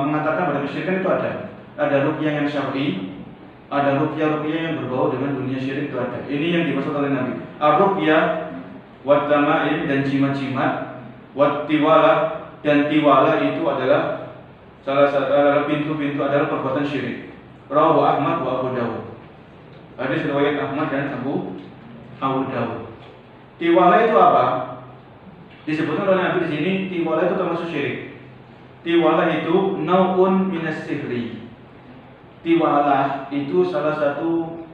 mengatakan pada kesyirikan itu ada. Ada ruqyah yang syar'i, ada ruqyah yang berbau dengan dunia syirik itu ada. Ini yang dimaksud oleh Nabi. Ar-ruqyah wa tamaim dan jimat-jimat, wat tiwalah, dan tiwalah itu adalah salah satu pintu-pintu adalah perbuatan syirik. Rawahu Ahmad wa Abu Dawud. Hadis riwayat Ahmad dan Abu Dawud. Tiwala itu apa? Disebutkan oleh Nabi di sini, tiwala itu termasuk syirik. Tiwala itu naun minas sihri. Tiwala itu salah satu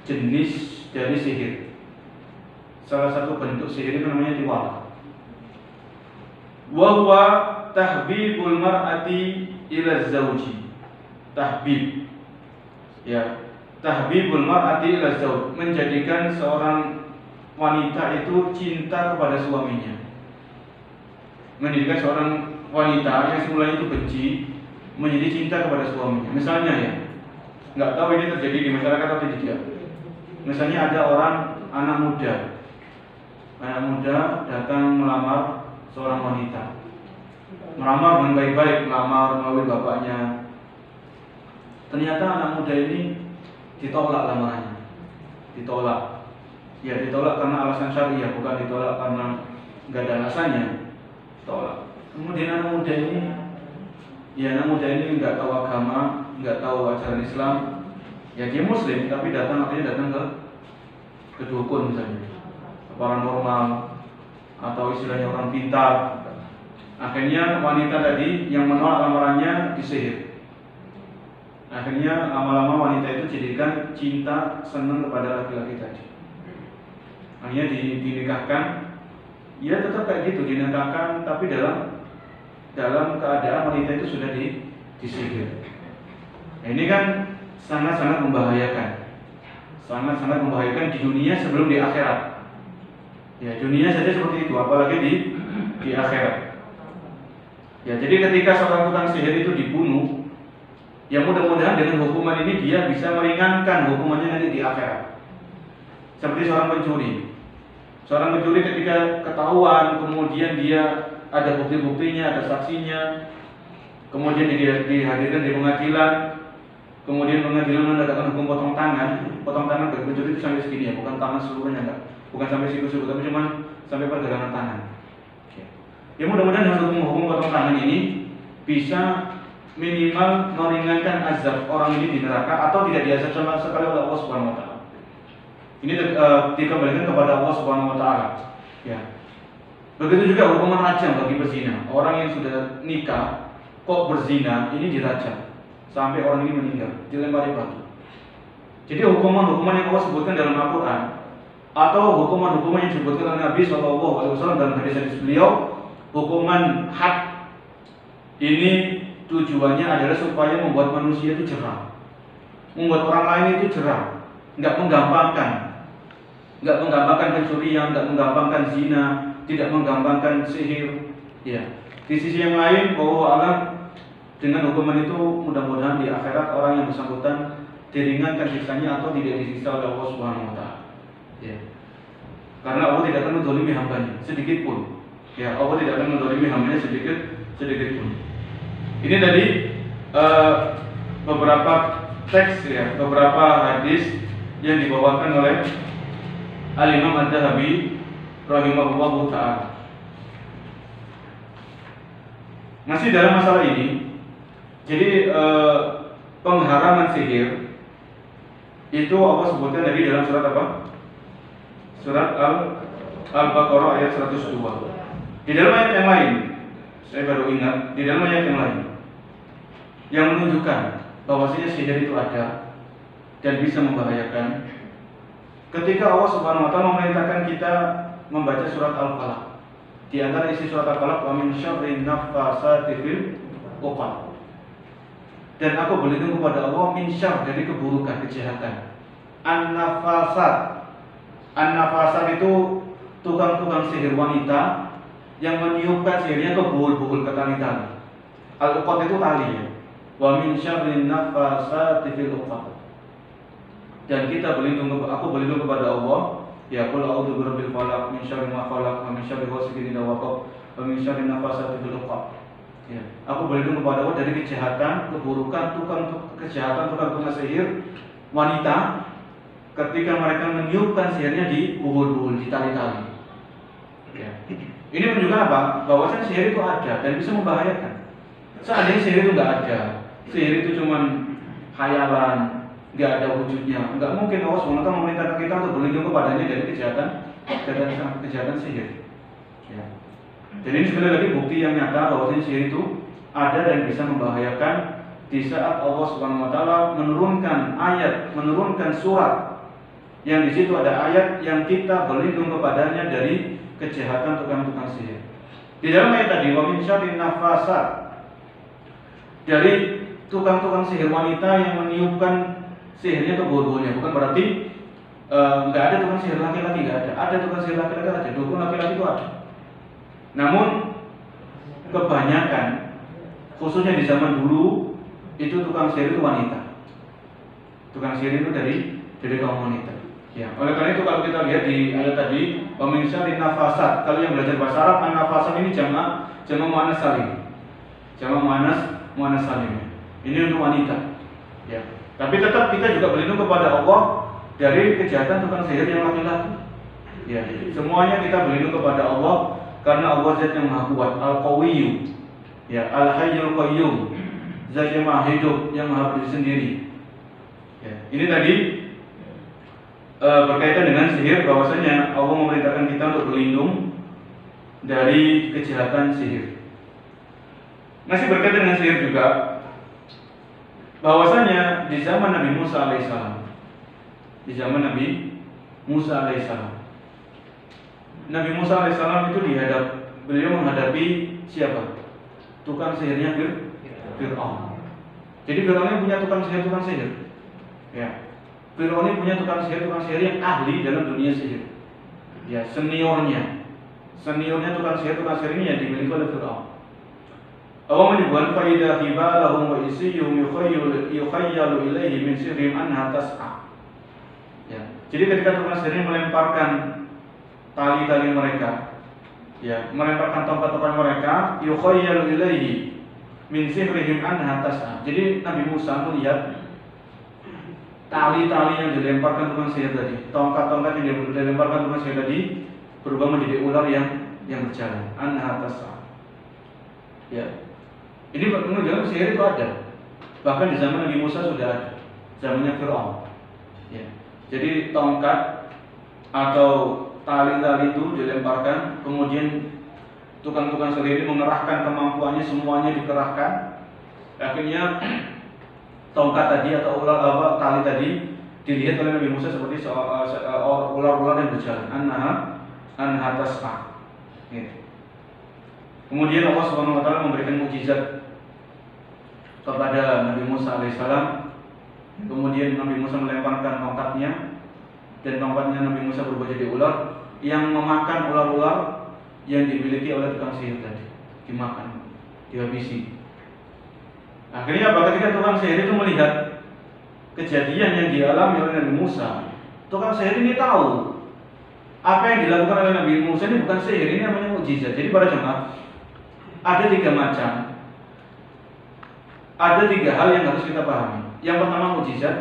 jenis dari sihir. Salah satu bentuk sihir itu namanya tiwala. Wa huwa tahbibul mar'ati ila zauji. Tahbib. Ya, tahbibul mar'ati ila zauj, menjadikan seorang wanita itu cinta kepada suaminya. Menjadikan seorang wanita yang semula itu benci menjadi cinta kepada suaminya. Misalnya ya, nggak tahu ini terjadi di masyarakat atau tidak. Misalnya ada anak muda datang melamar seorang wanita, melamar dengan baik-baik, melamar melalui bapaknya. Ternyata anak muda ini ditolak lamarannya, ditolak. Ya, ditolak karena alasan syariah, bukan ditolak karena nggak ada alasannya. Tolak. Kemudian anak muda ini nggak tahu agama, nggak tahu ajaran Islam. Ya dia Muslim, tapi datang ke dukun misalnya, ke paranormal, atau istilahnya orang pintar. Akhirnya wanita tadi yang menolak lamarannya disihir. Akhirnya lama-lama wanita itu jadikan cinta, senang kepada laki-laki tadi. Akhirnya dinikahkan. Ya tetap kayak gitu, dinikahkan, tapi dalam keadaan wanita itu sudah disihir. Nah, ini kan sangat-sangat membahayakan. Sangat-sangat membahayakan di dunia sebelum di akhirat. Ya, dunia saja seperti itu, apalagi di akhirat. Ya, jadi ketika seorang tukang sihir itu dibunuh, ya mudah-mudahan dengan hukuman ini dia bisa meringankan hukumannya nanti di akhirat. Seperti seorang pencuri. Seorang pencuri ketika ketahuan, kemudian dia ada bukti-buktinya, ada saksinya, kemudian dihadirkan di pengadilan, kemudian pengadilan menegakkan hukum potong tangan bagi pencuri itu sampai segini ya, bukan tangan seluruhnya, enggak, bukan sampai siku-siku, tapi cuma sampai pergelangan tangan. Ya mudah-mudahan dengan hukum potong tangan ini bisa minimal meringankan azab orang ini di neraka atau tidak diazab sama sekali oleh Allah Subhanahu wa taala. Ini dikembalikan kepada Allah Subhanahu wa taala. Ya. Begitu juga hukuman rajam bagi pezina. Orang yang sudah nikah kok berzina, ini dirajam sampai orang ini meninggal, dilempari batu. Jadi hukuman-hukuman yang Allah sebutkan dalam Al-Qur'an atau hukuman-hukuman yang disebutkan oleh Nabi SAW dalam hadis-hadis beliau, hukuman had ini tujuannya adalah supaya membuat manusia itu jerah, membuat orang lain itu jerah, nggak menggampangkan pencurian, nggak menggampangkan zina, tidak menggampangkan sihir. Ya. Di sisi yang lain, bahwa alam dengan hukuman itu mudah-mudahan di akhirat orang yang bersangkutan diringankan siksanya atau tidak disiksa oleh Allah Subhanahu wa taala. Ya. Karena Allah tidak akan menzalimi hambanya sedikit pun. Ya, Allah tidak akan menzalimi hambanya sedikit pun. Ini dari beberapa teks ya, beberapa hadis yang dibawakan oleh Al-Imam Adz-Dzahabi rahimahullahu ta'ala. Masih dalam masalah ini, jadi pengharaman sihir itu Allah sebutkan tadi dalam surat apa? Surat Al-Baqarah ayat 102. Di dalam ayat yang lain, saya baru ingat, di dalam ayat yang lain yang menunjukkan bahwasanya sihir itu ada dan bisa membahayakan. Ketika Allah Subhanahu wa taala memerintahkan kita membaca surat Al-Falaq. Di antara isi surat Al-Falaq, wa min syarri naffasati fil 'uqad. Dan aku berlindung kepada Allah min syarr, dari keburukan, kejahatan. An-nafasat. An-nafasat itu tukang-tukang sihir wanita yang meniupkan sihirnya ke buhul-buhul, ke tali-tali. Al-uqad itu tali ya. Wa min syarri naffasati fil 'uqad. Dan aku berlindung kepada Allah. Ya, qul a'udzu birabbil falaq, min syarri ma khalaq, wa min syarri ghasiqin idza waqab, wa min syarri nafasati fil 'uqad. Ya, aku berlindung kepada Allah dari kejahatan, keburukan tukang sihir wanita ketika mereka meniupkan sihirnya di buhul-buhul, di tali-tali. Ya. Ini menunjukkan apa? Bahwasanya sihir itu ada dan bisa membahayakan. Seandainya sihir itu nggak ada, sihir itu cuman khayalan, nggak ada wujudnya, nggak mungkin Allah SWT memerintahkan kita untuk berlindung kepadanya dari kejahatan sihir. Ya. Jadi ini sekali lagi bukti yang nyata bahwa sihir itu ada dan bisa membahayakan di saat Allah SWT menurunkan ayat, menurunkan surat yang di situ ada ayat yang kita berlindung kepadanya dari kejahatan tukang-tukang sihir. Di dalam ayat tadi, wa min syarrin nafasat, dari tukang-tukang sihir wanita yang meniupkan sihirnya ke bodohnya. Bukan berarti nggak ada tukang sihir laki-laki, nggak ada. Ada tukang sihir laki-laki, ada. Dukun laki-laki itu ada. Namun kebanyakan, khususnya di zaman dulu, itu tukang sihir itu wanita. Tukang sihir itu dari kaum wanita. Ya, oleh karena itu kalau kita lihat di ayat tadi, wa min syarrin nafasat. Kalau yang belajar bahasa Arab, an-nafasat ini jamak muannas salim. Jamak muannas salim. Ini untuk wanita. Ya. Tapi tetap kita juga berlindung kepada Allah dari kejahatan tukang sihir yang laki-laki. Ya, semuanya kita berlindung kepada Allah karena Allah Zat yang Maha Kuat, Al-Qawiyyu. Ya, Al-Hayyul Qayyum. Zat yang Maha Hidup, yang Maha Berdiri sendiri. Ya, ini tadi berkaitan dengan sihir, bahwasanya Allah memerintahkan kita untuk berlindung dari kejahatan sihir. Masih berkaitan dengan sihir juga, bahwasanya di zaman Nabi Musa alaihissalam, Nabi Musa alaihissalam itu beliau menghadapi siapa? Tukang sihirnya Fir'aun. Jadi Fir'aun punya tukang sihir. Ya. Fir'aun punya tukang sihir yang ahli dalam dunia sihir. Ya, seniornya tukang sihir ini yang dimiliki oleh Fir'aun. Allah menyebutkan faida khibalahum wa isiyuhum yukhayyalu ilaihi min sirrihim anha tas'a. Ya. Jadi ketika tukang sihir melemparkan tali-tali mereka, ya, melemparkan tongkat-tongkat mereka, yukhayyalu ilaihi min sirrihim anha tas'a. Jadi Nabi Musa melihat tali-tali yang dilemparkan tukang sihir tadi, tongkat-tongkat yang dilemparkan tukang sihir tadi berubah menjadi ular yang berjalan. Anha tas'a. Ya. Ini menunjukkan sihir itu ada. Bahkan di zaman Nabi Musa sudah ada. Zamannya Fir'aun. Ya. Jadi tongkat atau tali-tali itu dilemparkan, kemudian tukang-tukang sihir ini mengerahkan kemampuannya, semuanya dikerahkan. Akhirnya tongkat tadi atau tali tadi dilihat oleh Nabi Musa seperti ular-ular yang berjalan. Anha tas'a. Gitu. Kemudian Allah Subhanahu wa taala memberikan mukjizat kepada Nabi Musa alaihissalam. Kemudian Nabi Musa melemparkan tongkatnya, dan tongkatnya Nabi Musa berubah jadi ular yang memakan ular-ular yang dimiliki oleh tukang sihir tadi. Dimakan, dihabisi. Akhirnya ketika tukang sihir itu melihat kejadian yang dialami oleh Nabi Musa, tukang sihir ini tahu apa yang dilakukan oleh Nabi Musa ini bukan sihir, ini namanya mukjizat. Jadi para jemaah, ada 3 macam, ada 3 hal yang harus kita pahami. Yang pertama mukjizat,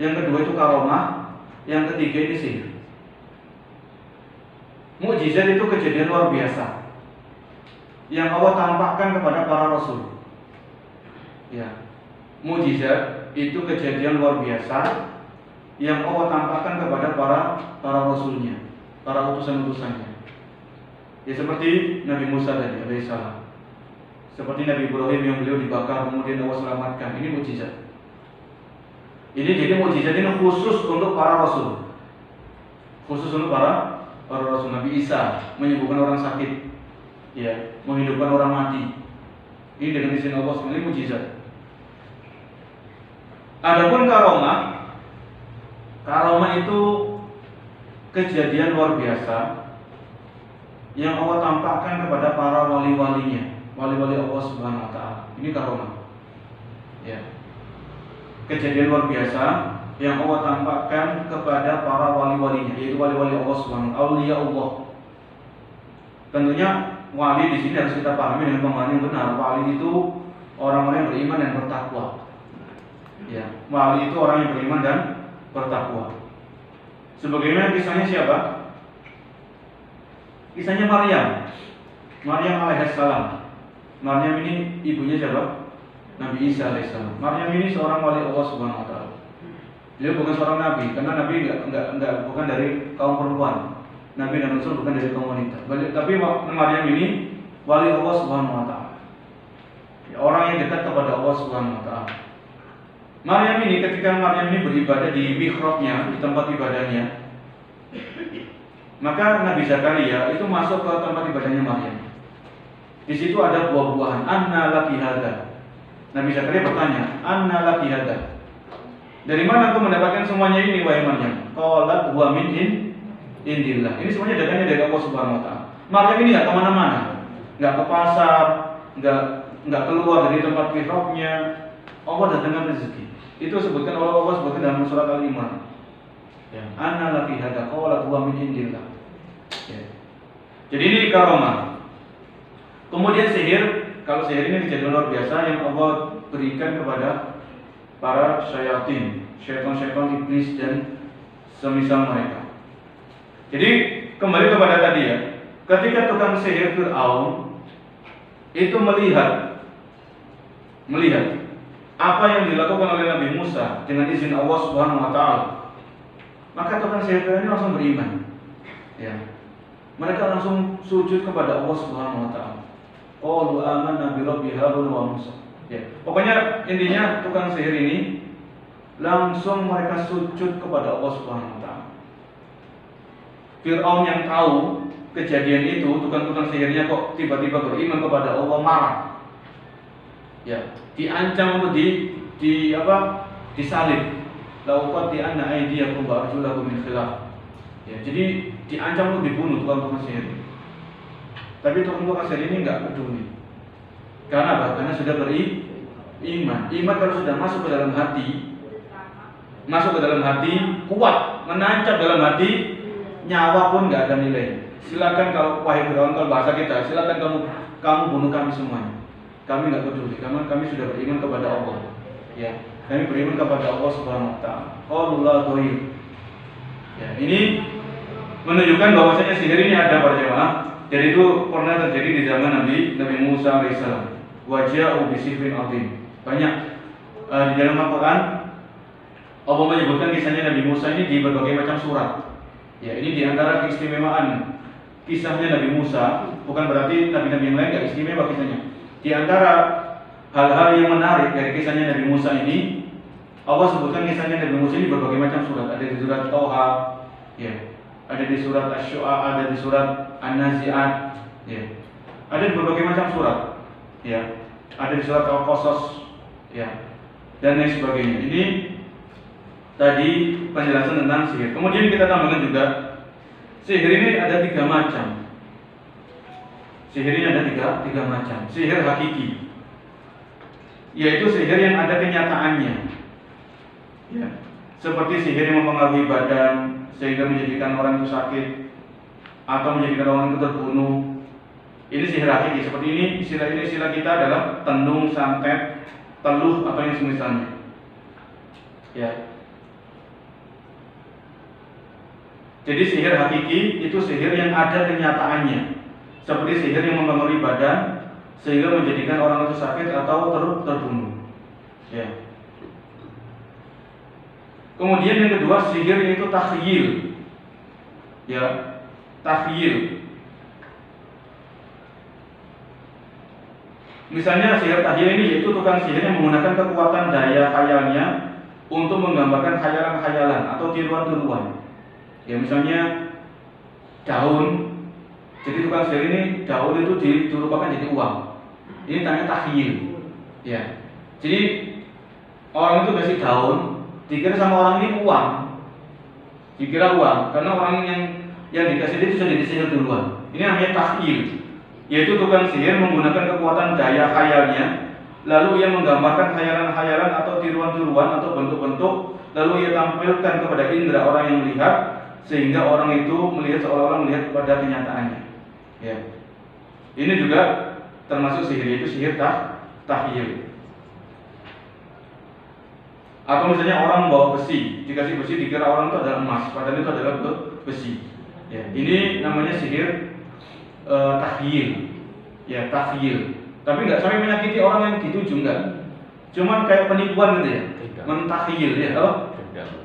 yang kedua itu karomah, yang ketiga ini sihir. Mukjizat itu kejadian luar biasa yang Allah tampakkan kepada para rasul. Ya, mukjizat itu kejadian luar biasa yang Allah tampakkan kepada para rasulnya, para utusan-utusannya. Ya, seperti Nabi Musa tadi alaihissalam, seperti Nabi Ibrahim yang beliau dibakar kemudian Allah selamatkan. Ini mukjizat. Ini jadi mukjizat ini khusus untuk para rasul, khusus untuk para rasul. Nabi Isa menyembuhkan orang sakit, ya, menghidupkan orang mati. Ini dengan izin Allah, ini mukjizat. Adapun karomah itu kejadian luar biasa yang Allah tampakkan kepada para wali-walinya, wali-wali Allah Subhanahu wa taala. Ini karomah. Ya. Kejadian luar biasa yang Allah tampakkan kepada para wali-walinya, yaitu wali-wali Allah Subhanahu wa taala, auliya Allah. Tentunya wali di sini harus kita pahami dengan pemahaman yang benar. Wali itu orang-orang yang beriman dan bertakwa. Ya, wali itu orang yang beriman dan bertakwa. Sebagaimana kisahnya siapa? Kisahnya Maryam alaihissalam. Maryam ini ibunya siapa? Nabi Isa alaihissalam. Maryam ini seorang wali Allah Subhanahu wa taala. Beliau bukan seorang nabi, karena nabi bukan dari kaum perempuan. Nabi dan Rasul bukan dari kaum wanita. Tapi Maryam ini wali Allah Subhanahu wa taala. Orang yang dekat kepada Allah Subhanahu wa taala. Maryam ini, ketika Maryam ini beribadah di mihrabnya, di tempat ibadahnya, maka Nabi Zakaria itu masuk ke tempat ibadahnya Maryam. Di situ ada buah-buahan. Anna laki hadza. Nabi Zakaria bertanya, Anna laki hadza. Dari mana kau mendapatkan semuanya ini, wahai Maryam? Qalat huwa min indillah. Ini semuanya datangnya dari Allah Subhanahu wa taala. Maryam ini enggak kemana-mana, enggak ke pasar, enggak keluar dari tempat mihrabnya. Allah datangkan rezeki. Itu sebutkan oleh Allah sebutkan dalam surat Al-Imran. Ya, Anna laki hadza qalat huwa min indillah. Ya. Jadi ini karamah. Kemudian sihir, kalau sihir ini kejadian luar biasa yang Allah berikan kepada para syaitan, syaitan iblis dan semisal mereka. Jadi kembali kepada tadi ya, ketika tukang sihir Fir'aun itu melihat apa yang dilakukan oleh Nabi Musa dengan izin Allah Subhanahu wa taala, maka tukang sihir ini langsung beriman. Ya. Mereka langsung sujud kepada Allah Subhanahu wa taala. Qalu amanna bi rabbi Harun wa Musa. Ya. Pokoknya intinya tukang sihir ini langsung mereka sujud kepada Allah Subhanahu wa taala. Fir'aun yang tahu kejadian itu, tukang-tukang sihirnya kok tiba-tiba beriman kepada Allah, marah. Ya, diancam untuk disalib. Lauqat di anna aydiyakum wa arjulakum min khilaf. Ya, jadi diancam untuk dibunuh tukang-tukang sihir. Tapi tukang-tukang sihir ini enggak peduli. Karena apa? Karena sudah beriman. Iman kalau sudah masuk ke dalam hati, kuat, menancap dalam hati, nyawa pun enggak ada nilai. Silakan kalau wahai Fir'aun, kalau bahasa kita, silakan kamu bunuh kami semuanya. Kami enggak peduli, karena kami sudah beriman kepada Allah. Ya, kami beriman kepada Allah Subhanahu wa taala. Qaulullah dhair. Ya, ini menunjukkan bahwasanya sihir ini ada para jemaah. Jadi itu pernah terjadi di zaman Nabi Musa alaihissalam. Waja'u bisihrin azim. Banyak di dalam Al-Quran Allah menyebutkan kisahnya Nabi Musa ini di berbagai macam surat. Ya, ini di antara keistimewaan kisahnya Nabi Musa. Bukan berarti nabi-nabi yang lain tidak istimewa kisahnya. Di antara hal-hal yang menarik dari kisahnya Nabi Musa ini, Allah sebutkan kisahnya Nabi Musa ini berbagai macam surat. Ada di surat Tauha, ya, ada di surat Asy-Syu'ara, ada di surat An-Nazi'at, ya, ada di berbagai macam surat, ya, ada di surat Al-Qasas, ya, dan lain sebagainya. Ini tadi penjelasan tentang sihir. Kemudian kita tambahkan juga sihir ini ada 3 macam. Sihir ini ada tiga macam. Sihir hakiki, yaitu sihir yang ada kenyataannya, ya, seperti sihir yang mempengaruhi badan sehingga menjadikan orang itu sakit atau menjadikan orang itu terbunuh. Ini sihir hakiki. Seperti ini istilah kita adalah tenung, santet, teluh atau yang semisalnya. Ya. Jadi sihir hakiki itu sihir yang ada kenyataannya, seperti sihir yang mempengaruhi badan sehingga menjadikan orang itu sakit atau terbunuh. Ya. Kemudian yang kedua, sihir yaitu takhyil. Ya, takhyil. Misalnya sihir takhyil ini yaitu tukang sihir yang menggunakan kekuatan daya khayalnya untuk menggambarkan khayalan-khayalan atau tiruan-tiruan. Ya, misalnya daun. Jadi tukang sihir ini daun itu dirupakan jadi uang. Ini namanya takhyil. Ya. Jadi orang itu kasih daun, dikira sama orang ini uang. Dikira uang karena orang yang dikasih itu sudah disihir duluan. Ini namanya takhyil. Yaitu tukang sihir menggunakan kekuatan daya khayalnya, lalu ia menggambarkan khayalan-khayalan atau tiruan-tiruan atau bentuk-bentuk, lalu ia tampilkan kepada indera orang yang melihat, sehingga orang itu melihat seolah-olah melihat kepada kenyataannya. Ya. Ini juga termasuk sihir, yaitu sihir takhyil. Atau misalnya orang membawa besi, dikasih besi dikira orang itu adalah emas, padahal itu adalah besi. Ya. Ini namanya sihir takhyil. Ya, takhyil. Tapi nggak sampai menyakiti orang yang dituju, enggak. Cuman kayak penipuan gitu ya, mentakhil ya, apa?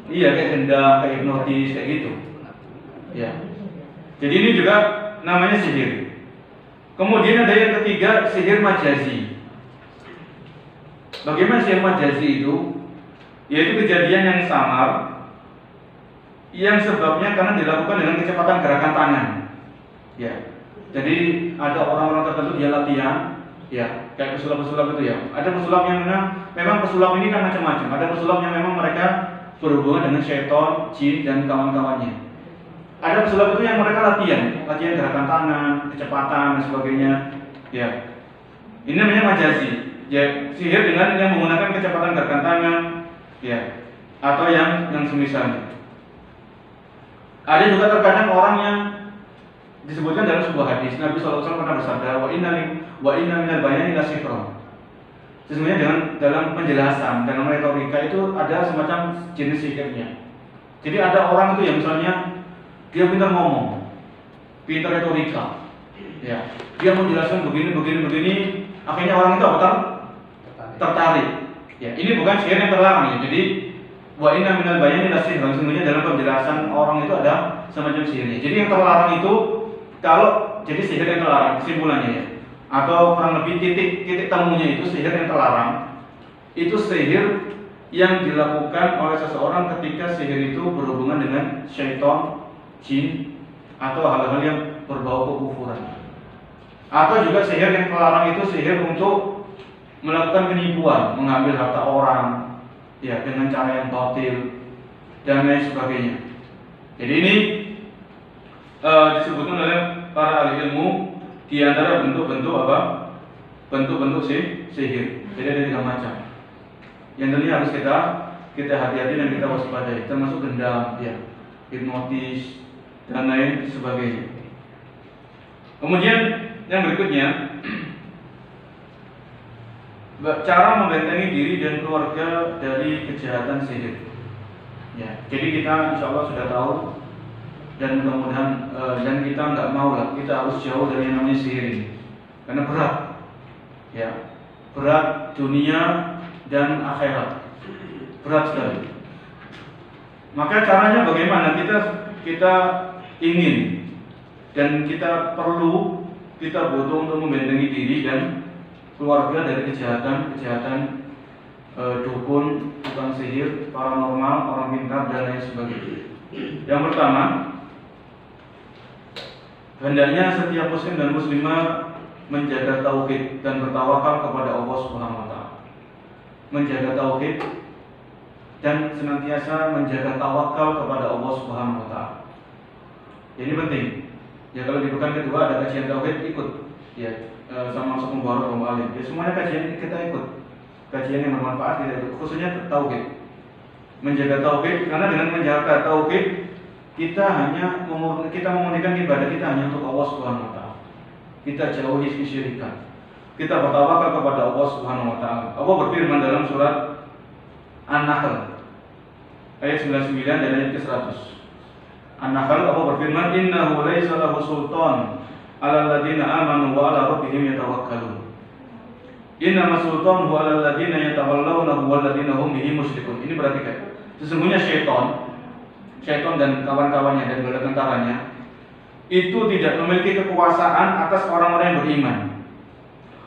Iya, kayak gendam, kayak hipnotis, kayak gitu. Ya. Jadi ini juga namanya sihir. Kemudian ada yang ketiga, sihir majazi. Bagaimana sihir majazi itu? Yaitu kejadian yang samar, yang sebabnya karena dilakukan dengan kecepatan gerakan tangan. Ya. Jadi ada orang-orang tertentu dia latihan, ya, kayak pesulap-pesulap itu ya. Ada pesulap yang memang pesulap ini kan macam-macam. Ada pesulap yang memang mereka berhubungan dengan syaitan, jin dan kawan-kawannya. Ada pesulap itu yang mereka latihan gerakan tangan, kecepatan dan sebagainya. Ya. Ini namanya majazi. Ya, sihir dengan yang menggunakan kecepatan gerakan tangan, ya, atau yang semisalnya. Ada juga terkadang orang yang disebutkan dalam sebuah hadis, Nabi SAW pernah bersabda, wa inna minal bayani la sihra. Sesungguhnya dalam penjelasan, dalam retorika itu ada semacam jenis sihirnya. Jadi ada orang itu yang misalnya dia pintar ngomong, pintar retorika, ya, dia menjelaskan begini, akhirnya orang itu tertarik. Ya, ini bukan sihir yang terlarang ya. Jadi wa inna minal bayani la sihra. Sesungguhnya dalam penjelasan orang itu ada semacam sihirnya. Jadi yang terlarang itu kalau jadi sihir yang terlarang kesimpulannya ya, atau kurang lebih titik temunya itu sihir yang terlarang itu sihir yang dilakukan oleh seseorang ketika sihir itu berhubungan dengan syaitan, jin, atau hal-hal yang berbau kekufuran. Atau juga sihir yang terlarang itu sihir untuk melakukan penipuan, mengambil harta orang, ya, dengan cara yang batil dan lain sebagainya. Jadi ini disebutkan oleh para ahli ilmu di antara bentuk-bentuk apa? Bentuk-bentuk sihir. Jadi ada 3 macam. Yang tentunya harus kita hati-hati dan kita waspadai, termasuk gendam, ya, hipnotis dan lain sebagainya. Kemudian yang berikutnya, cara membentengi diri dan keluarga dari kejahatan sihir. Ya, jadi kita insya Allah sudah tahu dan mudah-mudahan dan kita nggak mau lah, kita harus jauh dari yang namanya sihir ini karena berat, ya, berat dunia dan akhirat, berat sekali. Maka caranya bagaimana? Kita ingin dan kita perlu, kita butuh untuk membentengi diri dan keluarga dari kejahatan dukun, tukang sihir, paranormal, orang pintar dan lain sebagainya. Yang pertama, hendaknya setiap muslim dan muslimah menjaga tauhid dan bertawakal kepada Allah Subhanahu wa taala. Menjaga tauhid dan senantiasa menjaga tawakal kepada Allah Subhanahu wa taala. Ini penting. Ya, kalau di pekan kedua ada kajian tauhid, ikut ya, sama masuk mubarak wa alim. Ya, semuanya kajian kita ikut. Kajian yang bermanfaat kita ikut, khususnya tauhid. Menjaga tauhid, karena dengan menjaga tauhid kita memurnikan ibadah kita hanya untuk Allah Subhanahu wa taala. Kita jauhi kesyirikan. Kita bertawakal kepada Allah Subhanahu wa taala. Allah berfirman dalam surat An-Nahl ayat 99 dan ayat ke-100. An-Nahl, Allah berfirman, "Innahu laisa lahu sultan 'alal ladzina amanu wa 'ala rabbihim yatawakkalun. Innama sultanuhu 'alal ladzina yatawallawnahu wal ladzina hum bihi musyrikun." Ini perhatikan. Sesungguhnya syaitan dan kawan-kawannya dan bala tentaranya itu tidak memiliki kekuasaan atas orang-orang yang beriman.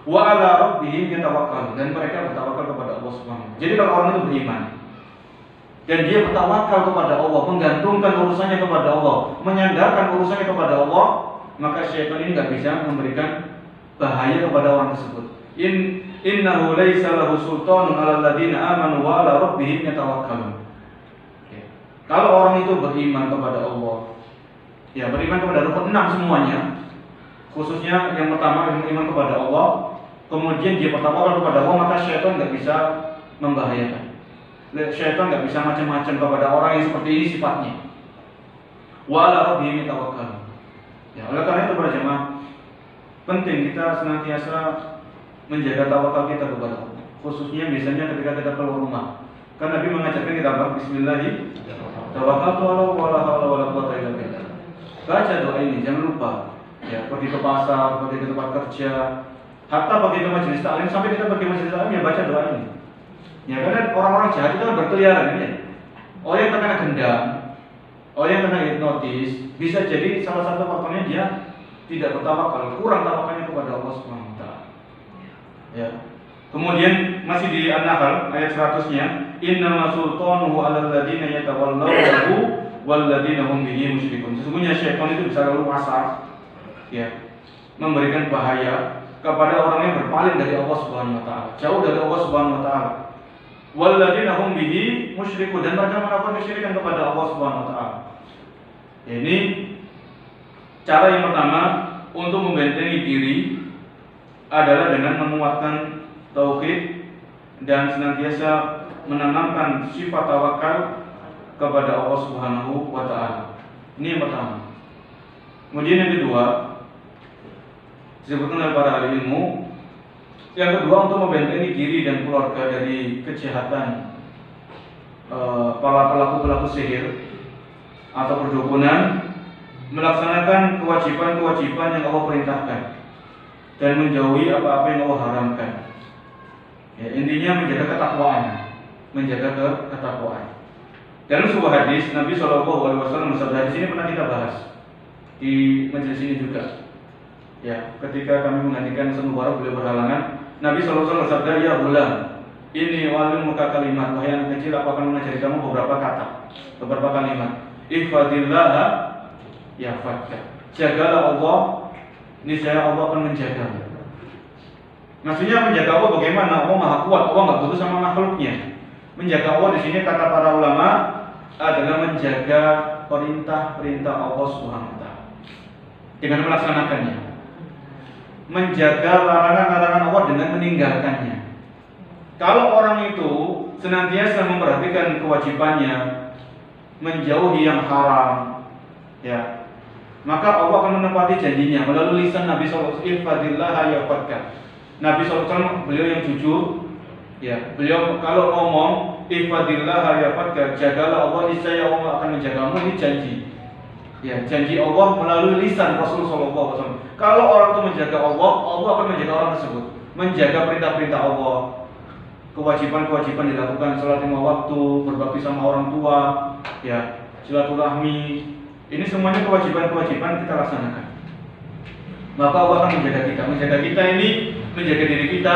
Wa 'ala rabbihim yatawakkalun, dan mereka bertawakal kepada Allah Subhanahu. Jadi kalau orang itu beriman dan dia bertawakal kepada Allah, menggantungkan urusannya kepada Allah, menyandarkan urusannya kepada Allah, maka syaitan ini tidak bisa memberikan bahaya kepada orang tersebut. Innahu laisa lahu sultanun 'alal ladzina amanu wa 'ala rabbihim yatawakkalun. Kalau orang itu beriman kepada Allah, ya, beriman kepada rukun 6 semuanya, khususnya yang pertama beriman kepada Allah, kemudian dia bertawakal kepada Allah, maka syaitan tidak bisa membahayakan. Syaitan tidak bisa macam-macam kepada orang yang seperti ini sifatnya. Wa 'ala rabbihim yatawakkalun. Ya, oleh karena itu para jemaah, penting kita senantiasa menjaga tawakal kita kepada Allah, khususnya biasanya ketika kita keluar rumah. Karena Nabi mengajarkan kita bismillahirrahmanirrahim. Tawakkaltu 'ala Allah wa la haula wa la quwwata illa billah. Baca doa ini, jangan lupa. Ya, pergi ke pasar, pergi ke tempat kerja, Hatta begitu majelis taklim, sampai kita pergi majelis taklim ya baca doa ini. Ya karena orang-orang jahat itu kan berkeliaran ya. Orang yang terkena gendam, orang yang terkena hipnotis, bisa jadi salah satu faktornya dia tidak bertawakal, kurang tawakalnya kepada Allah Subhanahu wa taala. Ya. Kemudian masih di An-Nahl ayat 100-nya, innama sultanuhu 'alal ladzina yatawallawnahu wal ladzina hum bihi musyrikun. Sesungguhnya syaitan itu bisa lalu pasar, ya, memberikan bahaya kepada orang yang berpaling dari Allah Subhanahu wa taala, jauh dari Allah Subhanahu wa taala. Wal ladzina hum bihi musyrikun, dan mereka melakukan kesyirikan kepada Allah Subhanahu wa taala. Ini cara yang pertama untuk membentengi diri adalah dengan menguatkan tauhid dan senantiasa menanamkan sifat tawakal kepada Allah Subhanahu wa taala. Ini yang pertama. Kemudian yang kedua, disebutkan oleh para ahli ilmu, yang kedua untuk membentengi diri dan keluarga dari kejahatan para pelaku-pelaku sihir atau perdukunan, melaksanakan kewajiban-kewajiban yang Allah perintahkan dan menjauhi apa-apa yang Allah haramkan. Ya, intinya menjaga ketakwaan. Dalam sebuah hadis Nabi SAW bersabda, hadis ini pernah kita bahas di majelis ini juga. Ya, ketika kami menggantikan semubarah beliau berhalangan, Nabi SAW bersabda, ya gulam, ini wali muka kalimat, wahai anak kecil, aku akan mengajari kamu beberapa kalimat. Ihfadillah ya fatka. Jagalah Allah, niscaya Allah akan menjagamu. Maksudnya menjaga Allah bagaimana? Allah Maha Kuat, Allah nggak butuh sama makhluknya. Menjaga Allah di sini kata para ulama adalah menjaga perintah-perintah Allah Subhanahu wa taala dengan melaksanakannya. Menjaga larangan-larangan Allah dengan meninggalkannya. Kalau orang itu senantiasa memperhatikan kewajibannya, menjauhi yang haram, ya, maka Allah akan menepati janjinya melalui lisan Nabi sallallahu alaihi wasallam. Nabi SAW beliau yang jujur, ya, beliau kalau ngomong ihfadillah yafatka, jagalah Allah, niscaya Allah akan menjagamu, ini janji. Ya, janji Allah melalui lisan Rasul sallallahu alaihi wasallam. Kalau orang itu menjaga Allah, Allah akan menjaga orang tersebut. Menjaga perintah-perintah Allah, kewajiban-kewajiban dilakukan, salat 5 waktu, berbakti sama orang tua, ya, silaturahmi. Ini semuanya kewajiban-kewajiban kita laksanakan. Maka Allah akan menjaga kita ini, menjaga diri kita,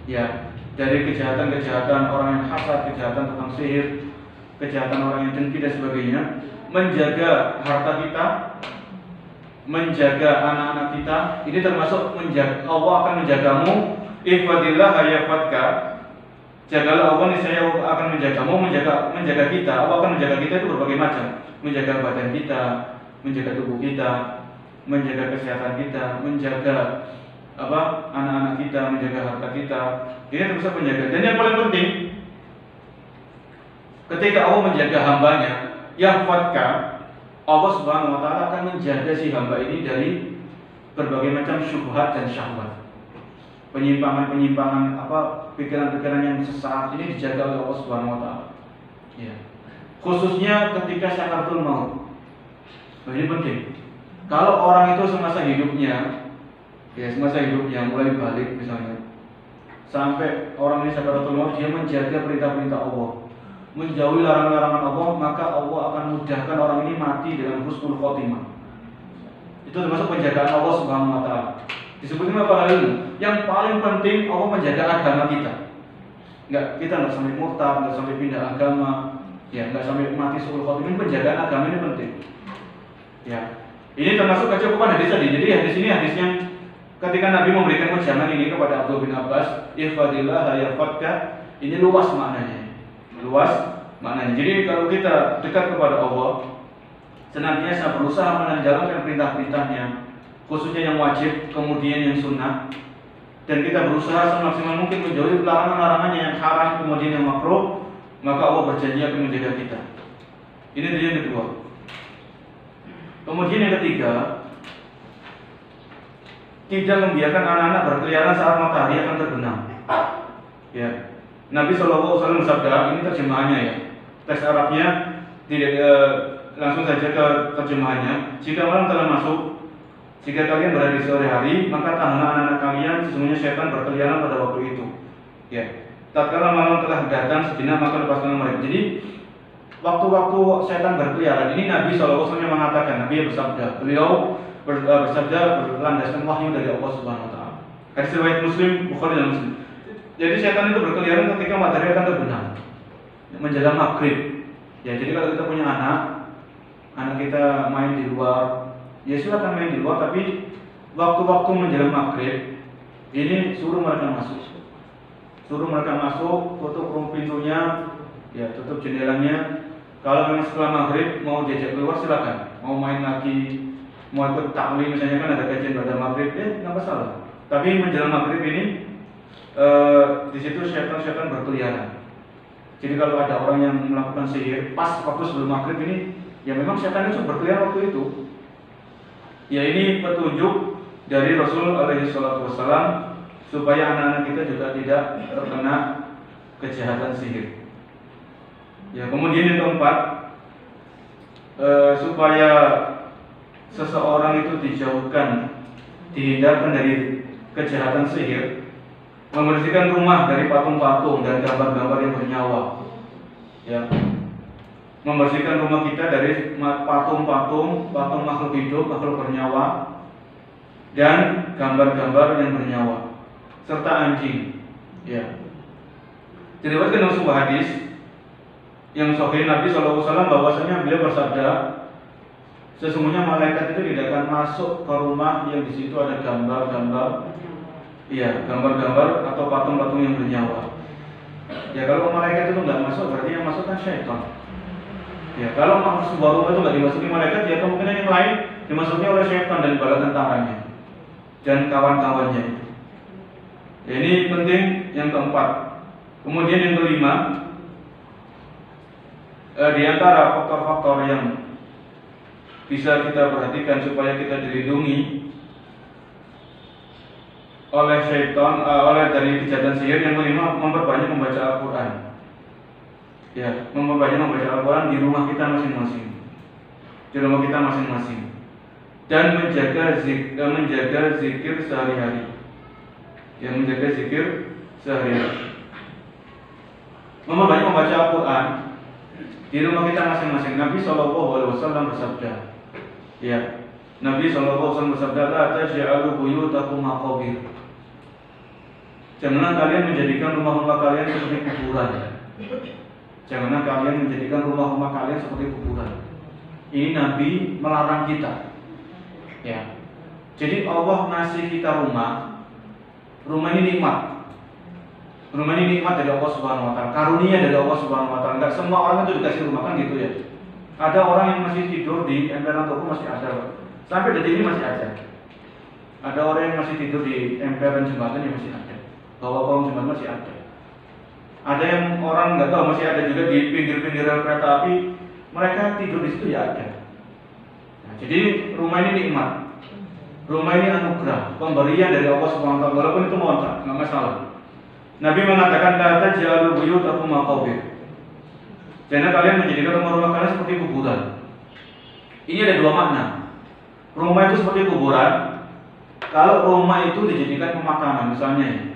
ya, dari kejahatan-kejahatan orang yang hasad, kejahatan tukang sihir, kejahatan orang yang dengki dan sebagainya. Menjaga harta kita, menjaga anak-anak kita, ini termasuk menjaga. Allah akan menjagamu. Ihfadillah yafatka. Jagalah Allah, niscaya Allah akan menjagamu. Menjaga kita. Allah akan menjaga kita itu berbagai macam. Menjaga badan kita, menjaga tubuh kita, menjaga kesehatan kita, menjaga anak-anak kita, menjaga harta kita. Ini terus menjaga. Dan yang paling penting, ketika Allah menjaga hambanya, yahfatka, Allah Subhanahu wa taala akan menjaga si hamba ini dari berbagai macam syubhat dan syahwat. Penyimpangan-penyimpangan, pikiran-pikiran yang sesat ini dijaga oleh Allah Subhanahu wa taala. Ya. Khususnya ketika sakaratul maut. Ini penting. Kalau orang itu semasa hidupnya mulai balik misalnya, sampai orang ini sakaratul maut, dia menjaga perintah-perintah Allah, menjauhi larangan-larangan Allah, maka Allah akan mudahkan orang ini mati dengan husnul khotimah. Itu termasuk penjagaan Allah Subhanahu wa taala. Disebutnya para ilmu, yang paling penting Allah menjaga agama kita. Kita nggak sampai murtad, nggak sampai pindah agama, ya, nggak sampai mati husnul khotimah. Penjagaan agama ini penting. Ya. Ini termasuk kecukupan hadis tadi. Jadi hadis ini hadis yang ketika Nabi memberikan ujangan ini kepada Abdullah bin Abbas, ihfadillah yafatka, ini luas maknanya. Jadi kalau kita dekat kepada Allah, senantiasa berusaha menjalankan perintah-perintahnya, khususnya yang wajib, kemudian yang sunnah, dan kita berusaha semaksimal mungkin menjauhi larangan-larangannya yang haram, kemudian yang makruh, maka Allah berjanji akan menjaga kita. Ini yang kedua. Kemudian yang ketiga, tidak membiarkan anak-anak berkeliaran saat matahari akan terbenam. Ya, Nabi SAW bersabda, ini terjemahannya ya, teks Arabnya tidak langsung saja ke terjemahannya. Jika malam telah masuk, Jika kalian berada di sore hari, maka tahanlah anak-anak kalian, sesungguhnya setan berkeliaran pada waktu itu. Ya, tatkala malam telah datang sejenak, maka lepaskanlah mereka. Jadi waktu-waktu setan berkeliaran ini Nabi SAW yang mengatakan, Nabi bersabda, beliau bersabda berlandaskan wahyu dari Allah Subhanahu Wa Taala. Hadis riwayat Muslim, Bukhari dan Muslim. Jadi setan itu berkeliaran ketika matahari akan terbenam, menjelang maghrib. Ya, jadi kalau kita punya anak kita main di luar, ya silakan main di luar, tapi waktu-waktu menjelang maghrib ini suruh mereka masuk, tutup pintunya, ya tutup jendelanya. Kalau memang setelah maghrib mau diajak keluar silakan, mau main lagi, mau ikut taklim misalnya kan ada kajian pada maghrib, nggak masalah. Tapi menjelang maghrib ini di situ setan-setan berkeliaran. Jadi kalau ada orang yang melakukan sihir pas waktu sebelum maghrib ini, ya memang setan itu berkeliaran waktu itu. Ya ini petunjuk dari Rasul Alaihissalam supaya anak-anak kita juga tidak terkena kejahatan sihir. Ya kemudian yang keempat, supaya seseorang itu dijauhkan, dihindarkan dari kejahatan sihir, membersihkan rumah dari patung-patung dan gambar-gambar yang bernyawa. Ya, membersihkan rumah kita dari patung-patung, patung makhluk hidup, makhluk bernyawa, dan gambar-gambar yang bernyawa, serta anjing. Ya, diriwayatkan dalam sebuah hadis yang sahih Nabi SAW bahwasanya beliau bersabda, sesungguhnya malaikat itu tidak akan masuk ke rumah yang di situ ada gambar-gambar, iya, gambar-gambar atau patung-patung yang bernyawa. Ya kalau malaikat itu nggak masuk, berarti yang masuk kan syaitan. Ya kalau sebuah rumah itu nggak dimasuki malaikat, ya kemungkinan yang lain dimasuki oleh syaitan dan bala tentaranya dan kawan-kawannya. Ya, ini penting yang keempat. Kemudian yang kelima, di antara faktor-faktor yang bisa kita perhatikan supaya kita dilindungi oleh syaitan, oleh dari kejahatan sihir, yang kelima, memperbanyak membaca Al-Quran. Ya, memperbanyak membaca Al-Quran di rumah kita masing-masing, dan menjaga zikir sehari-hari. Yang menjaga zikir sehari-hari, memperbanyak membaca Al-Quran di rumah kita masing-masing. Nabi SAW bersabda, ya, Nabi SAW bersabda, la taj'alu buyutakum maqabir. Janganlah kalian menjadikan rumah-rumah kalian seperti kuburan. Janganlah kalian menjadikan rumah-rumah kalian seperti kuburan. Ini Nabi melarang kita. Ya. Jadi Allah ngasih kita rumah. Rumah ini nikmat. Rumah ini nikmat dari Allah Subhanahu wa taala, karunia dari Allah Subhanahu wa taala. Enggak semua orang itu dikasih rumah, kan gitu ya. Ada orang yang masih tidur di emperan toko, masih ada. Sampai detik ini masih ada. Ada orang yang masih tidur di emperan jembatan, yang masih ada. Bawah kolong jembatan masih ada. Ada yang orang nggak tahu, masih ada juga di pinggir-pinggir kereta api. Mereka tidur di situ, ya ada. Nah, jadi rumah ini nikmat. Rumah ini anugerah, pemberian dari Allah Subhanahu wa taala. Walaupun itu ngontrak, nggak masalah. Nabi mengatakan, la taj'alu buyutakum maqabir. Jangan kalian menjadikan rumah-rumah kalian seperti kuburan. Ini ada dua makna. Rumah itu seperti kuburan. Kalau rumah itu dijadikan pemakaman, misalnya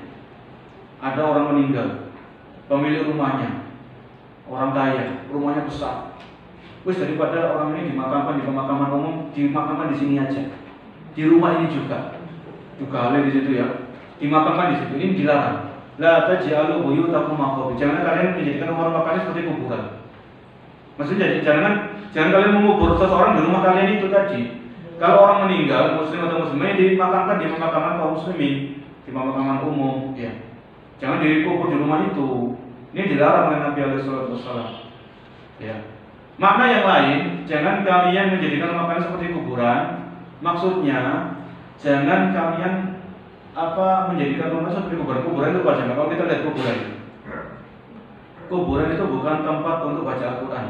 ada orang meninggal, pemilik rumahnya orang kaya, rumahnya besar. Wis, daripada orang ini dimakamkan di pemakaman umum, dimakamkan di sini aja. Di rumah ini juga halnya di situ ya. Dimakamkan di situ. Ini dilarang. La taj'alu buyutakum maqabir. Jangan kalian menjadikan rumah-rumah kalian seperti kuburan. Maksudnya jangan kalian mengubur seseorang di rumah kalian itu tadi. Kalau orang meninggal, muslim atau muslimah, dimakamkan di pemakaman kaum muslimin, di pemakaman umum, ya. Jangan dikubur di rumah itu. Ini dilarang oleh Nabi SAW. Ya. Makna yang lain, jangan kalian menjadikan rumah kalian seperti kuburan. Maksudnya, jangan kalian menjadikan rumah seperti kuburan. Kuburan itu apa? Kalau kita lihat kuburan itu bukan tempat untuk baca Al-Quran.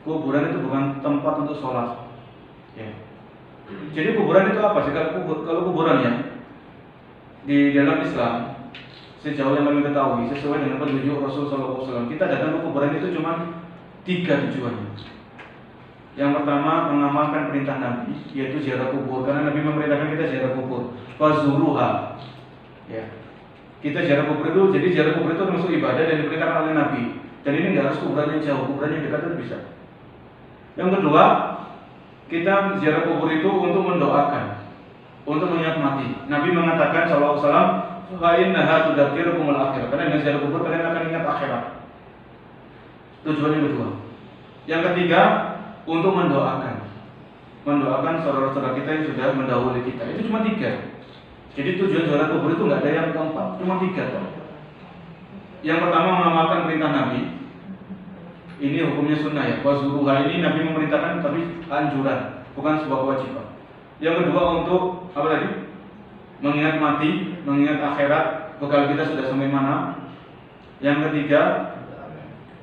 Kuburan itu bukan tempat untuk sholat. Ya. Jadi kuburan itu apa sih? Kalau kuburan ya, di dalam Islam, sejauh yang kami ketahui, sesuai dengan petunjuk Rasul SAW, kita datang ke kuburan itu cuma 3 tujuannya. Yang pertama, mengamalkan perintah Nabi, yaitu ziarah kubur, karena Nabi memerintahkan kita ziarah kubur. Fazuruha. Ya. Kita ziarah kubur itu, jadi ziarah kubur itu termasuk ibadah dan diperintahkan oleh Nabi. Dan ini nggak harus kuburan yang jauh, kuburan yang dekat itu bisa. Yang kedua, kita ziarah kubur itu untuk mendoakan, untuk mengingat mati. Nabi mengatakan sallallahu alaihi wasallam, "Fa innaha tudzakirukumul akhirah." Karena dengan ziarah kubur kalian akan ingat akhirat. Tujuan yang kedua. Yang ketiga, untuk mendoakan saudara-saudara kita yang sudah mendahului kita. Itu cuma 3. Jadi tujuan ziarah kubur itu nggak ada yang keempat, cuma 3 toh. Yang pertama, mengamalkan perintah Nabi. Ini hukumnya sunnah ya. Wazuruha ini Nabi memerintahkan tapi anjuran, bukan sebuah kewajiban. Yang kedua, untuk apa tadi? Mengingat mati, mengingat akhirat, bekal kita sudah sampai mana. Yang ketiga,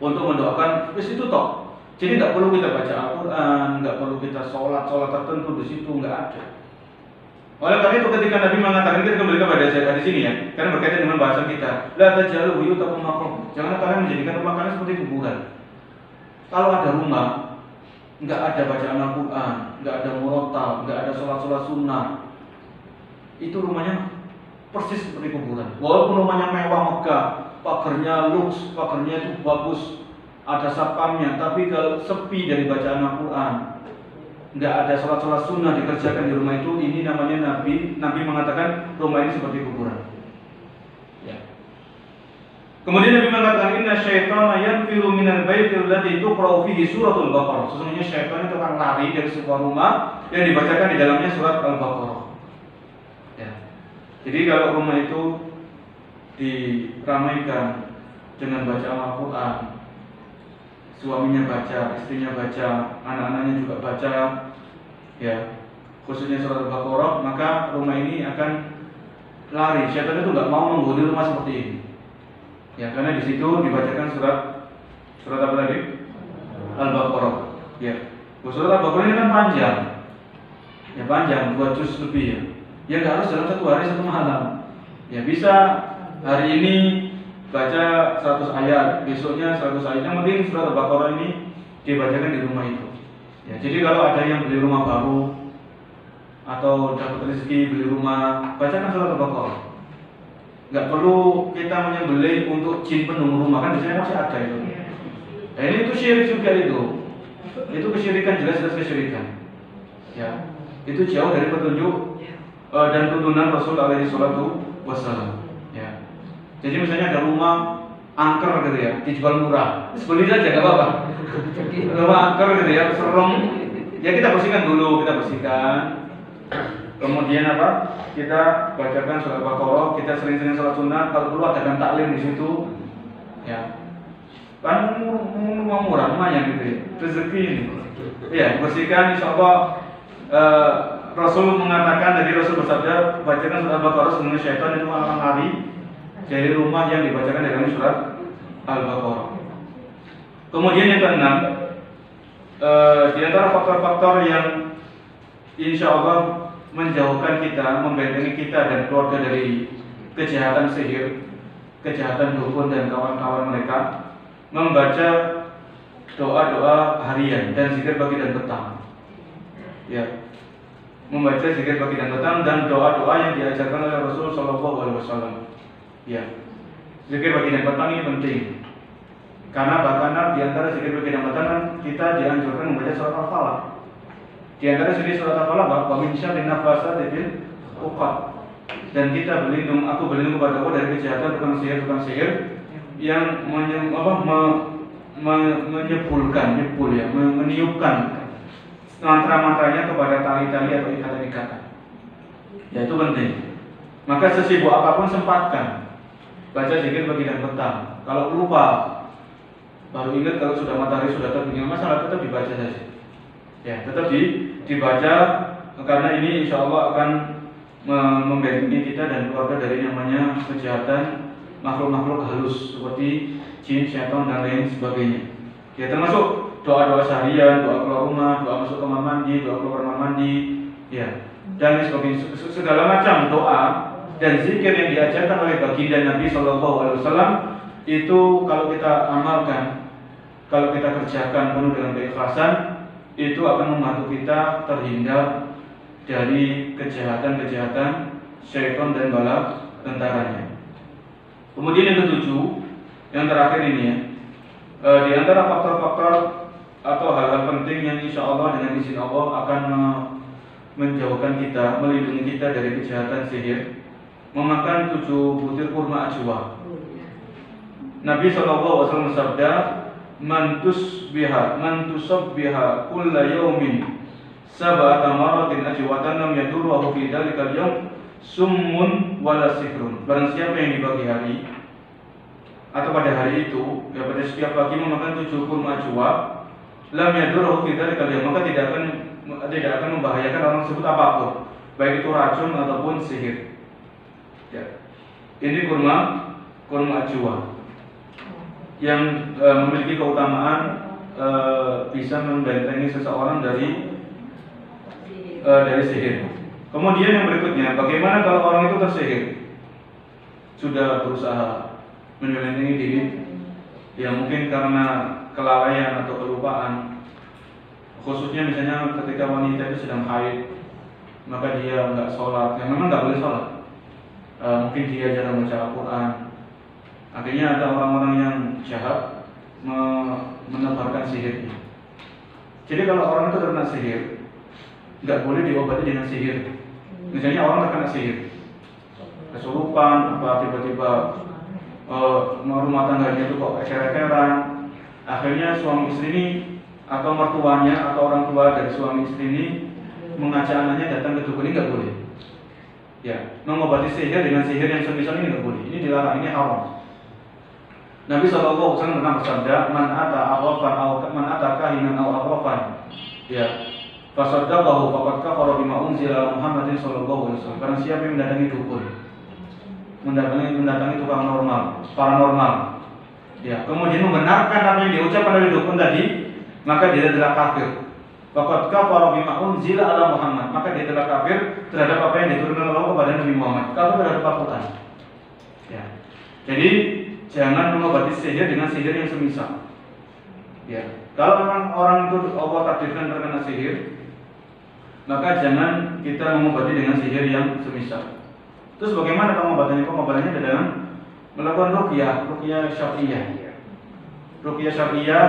untuk mendoakan. Itu toh. Jadi nggak perlu kita baca Al-Quran, nggak perlu kita sholat tertentu di situ, nggak ada. Oleh karena itu ketika Nabi mengatakan, kita kembali kepada hadis ini ya, karena berkaitan dengan bahasan kita. La taj'alu buyutakum maqam. Jangan kalian menjadikan rumah kalian seperti kuburan. Kalau ada rumah, nggak ada bacaan Al-Quran, nggak ada murotal, nggak ada sholat sunnah, itu rumahnya persis seperti kuburan. Walaupun rumahnya mewah megah, pagarnya luks, pagarnya itu bagus, ada satpamnya, tapi kalau sepi dari bacaan Al-Quran, nggak ada sholat sunnah dikerjakan di rumah itu, ini namanya Nabi mengatakan rumah ini seperti kuburan. Ya. Kemudian Nabi mengatakan, inna syaitana yanfiru minal baitil ladzi tuqra'u fihi suratul Baqarah. Sesungguhnya syaitan itu akan lari dari sebuah rumah yang dibacakan di dalamnya surat Al-Baqarah. Ya. Jadi kalau rumah itu diramaikan dengan bacaan Al-Quran, suaminya baca, istrinya baca, anak-anaknya juga baca, ya, khususnya surat Al-Baqarah, maka rumah ini akan lari. Syaitan itu nggak mau menghuni rumah seperti ini. Ya, karena di situ dibacakan surat apa tadi? Al-Baqarah. Ya, surat Al-Baqarah ini kan panjang, ya panjang, 2 juz lebih ya. Ya nggak harus dalam 1 hari 1 malam. Ya bisa hari ini baca 100 ayat, besoknya 100 ayat. Yang penting surat Al-Baqarah ini dibacakan di rumah itu. Ya, jadi kalau ada yang beli rumah baru atau dapat rezeki beli rumah, bacakan surat Al-Baqarah. Nggak perlu kita menyembelih untuk jin penunggu rumah, kan biasanya masih ada itu. Nah, ini itu syirik juga itu. Itu kesyirikan, jelas-jelas kesyirikan. Ya, itu jauh dari petunjuk dan tuntunan Rasul alaihi salatu wassalam. Ya. Jadi misalnya ada rumah angker gitu ya, dijual murah, beli saja nggak apa-apa. Rumah angker gitu ya, serem, ya kita bersihkan dulu, kita bersihkan. Kemudian apa? Kita bacakan surat Al-Baqarah, kita sering-sering sholat sunnah. Kalau perlu adakan taklim di situ, ya. Kan rumah murah, lumayan gitu ya, rezeki ini. Ya, bersihkan, insya Allah. Rasul mengatakan, dari Rasul bersabda, bacakan surat Al-Baqarah, sesungguhnya syaitan itu akan lari dari rumah yang dibacakan dalam surat Al-Baqarah. Kemudian yang keenam, di antara faktor-faktor yang insya Allah menjauhkan kita, membentengi kita dan keluarga dari kejahatan sihir, kejahatan dukun dan kawan-kawan mereka, membaca doa-doa harian dan zikir pagi dan petang. Ya, membaca zikir pagi dan petang dan doa-doa yang diajarkan oleh Rasul Shallallahu Alaihi Wasallam. Ya, zikir pagi dan petang ini penting. Karena bahkan di antara zikir pagi dan petang kita dianjurkan membaca surat Al-Falaq. Di antara sini surat Al-Falaq, wa min syarri nafasati fil uqad. Dan kita berlindung, aku berlindung kepada Allah dari kejahatan tukang sihir yang meniupkan mantra-mantranya kepada tali-tali atau ikatan-ikatan. Ya, itu penting. Maka sesibuk apapun sempatkan baca zikir pagi dan petang. Kalau lupa, baru ingat kalau sudah matahari sudah terbit, masalah tetap dibaca saja. Ya, tetap dibaca karena ini insya Allah akan membentengi kita dan keluarga dari namanya kejahatan makhluk-makhluk halus seperti jin, syaitan dan lain sebagainya. Ya, termasuk doa-doa seharian, doa keluar rumah, doa masuk kamar mandi, doa keluar kamar mandi, ya, dan sebagainya. Segala macam doa dan zikir yang diajarkan oleh baginda Nabi Shallallahu Alaihi Wasallam itu kalau kita amalkan, kalau kita kerjakan penuh dengan keikhlasan, itu akan membantu kita terhindar dari kejahatan-kejahatan syaitan dan bala tentaranya. Kemudian yang ketujuh, yang terakhir ini ya, di antara faktor-faktor atau hal-hal penting yang insya Allah dengan izin Allah akan menjauhkan kita, melindungi kita dari kejahatan sihir, memakan 7 butir kurma ajwa. Nabi SAW bersabda, man tusabbiha kulla yawmin sab'ata maratin ajwatan lam yadurruhu fi dzalikal yawm summun wala sihrun. Barang siapa yang di pagi hari atau pada hari itu, ya pada setiap pagi memakan 7 kurma ajwa, lam yadurruhu fi dzalikal yawm, maka tidak akan membahayakan orang tersebut apapun, baik itu racun ataupun sihir. Ya. Ini kurma ajwa yang memiliki keutamaan bisa membentengi seseorang dari sihir. Kemudian yang berikutnya, bagaimana kalau orang itu tersihir, sudah berusaha membentengi diri, ya mungkin karena kelalaian atau kelupaan, khususnya misalnya ketika wanita itu sedang haid, maka dia nggak sholat, yang memang nggak boleh sholat. Mungkin dia jarang baca Al-Quran. Akhirnya ada orang-orang yang jahat menebarkan sihirnya. Jadi kalau orang itu terkena sihir, nggak boleh diobati dengan sihir. Misalnya orang terkena sihir, kesurupan, apa tiba-tiba rumah tangganya itu kok eker-ekeran. Akhirnya suami istri ini atau mertuanya atau orang tua dari suami istri ini mengajak anaknya datang ke dukun, ini nggak boleh. Ya, mengobati sihir dengan sihir yang semisal ini nggak boleh. Ini dilarang, ini haram. Nabi SAW pernah bersabda, man ata kahinan aw arrafan, ya, fasaddaqahu faqad kafara bima unzila Muhammadin sallallahu alaihi wasallam. Barang siapa yang mendatangi dukun, mendatangi tukang paranormal, ya, kemudian membenarkan apa yang diucapkan oleh dukun tadi, maka dia adalah kafir. Faqad kafara bima unzila ala Muhammad, maka dia adalah kafir terhadap apa yang diturunkan Allah kepada Nabi Muhammad, kafir terhadap Al-Quran. Ya. Jadi jangan mengobati sihir dengan sihir yang semisal. Ya, kalau memang orang itu Allah takdirkan terkena sihir, maka jangan kita mengobati dengan sihir yang semisal. Terus bagaimana pengobatannya? Pengobatannya adalah melakukan ruqyah syar'iyyah. Ruqyah syar'iyyah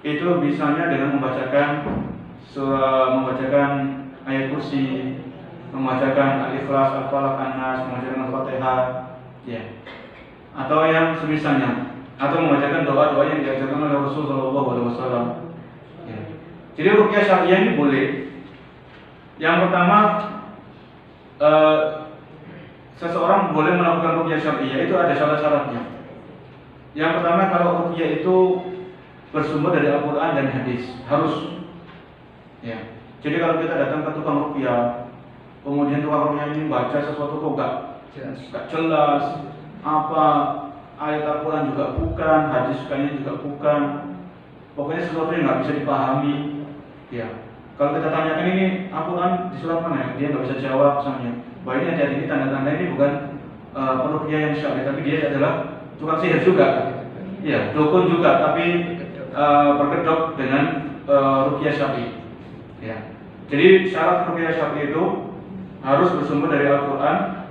itu misalnya dengan membacakan ayat kursi, membacakan Al-Ikhlas, Al-Falaq, An-Nas, membacakan Al-Fatihah, ya. Atau yang semisalnya, atau membacakan doa-doa yang diajarkan oleh Rasulullah SAW. Ya. Jadi ruqyah syariah ini boleh. Yang pertama, seseorang boleh melakukan ruqyah syariah itu ada syarat-syaratnya. Yang pertama, kalau ruqyah itu bersumber dari Al-Quran dan hadis, harus. Ya. Jadi kalau kita datang ke tukang ruqyah, kemudian tukang ruqyah ini baca sesuatu kok gak jelas, apa ayat Al-Quran juga bukan, hadis juga bukan, pokoknya sesuatu yang nggak bisa dipahami. Ya, kalau kita tanyakan ini Al-Quran di surat mana, dia nggak bisa jawab misalnya. Bahwa ini hati-hati, ini tanda-tanda ini bukan peruqyah yang syar'i, tapi dia adalah tukang sihir juga. Ya, dukun juga, tapi berkedok dengan ruqyah syar'i. Ya, jadi syarat ruqyah syar'i itu harus bersumber dari Al-Quran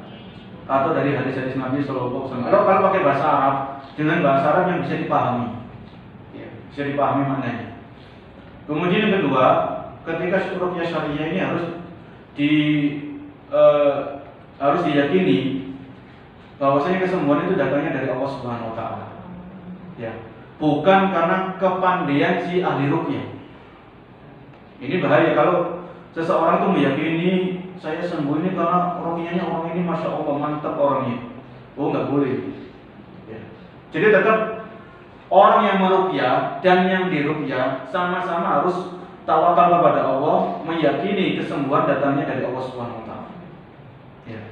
atau dari hadis-hadis Nabi Sallallahu Alaihi Wasallam. Kalau pakai bahasa Arab, dengan bahasa Arab yang bisa dipahami, ya, bisa dipahami maknanya. Kemudian yang kedua, ketika ruqyah syariah ini harus diyakini bahwasanya kesembuhan itu datangnya dari Allah Subhanahu Wa Taala. Ya, bukan karena kepandaian si ahli ruqyah. Ini bahaya kalau seseorang itu meyakini saya sembuh ini karena ruqyahnya orang ini masya Allah mantap orangnya. Oh, nggak boleh. Ya. Jadi tetap orang yang meruqyah dan yang diruqyah sama-sama harus tawakal kepada Allah, meyakini kesembuhan datangnya dari Allah Subhanahu Wa Taala. Ya.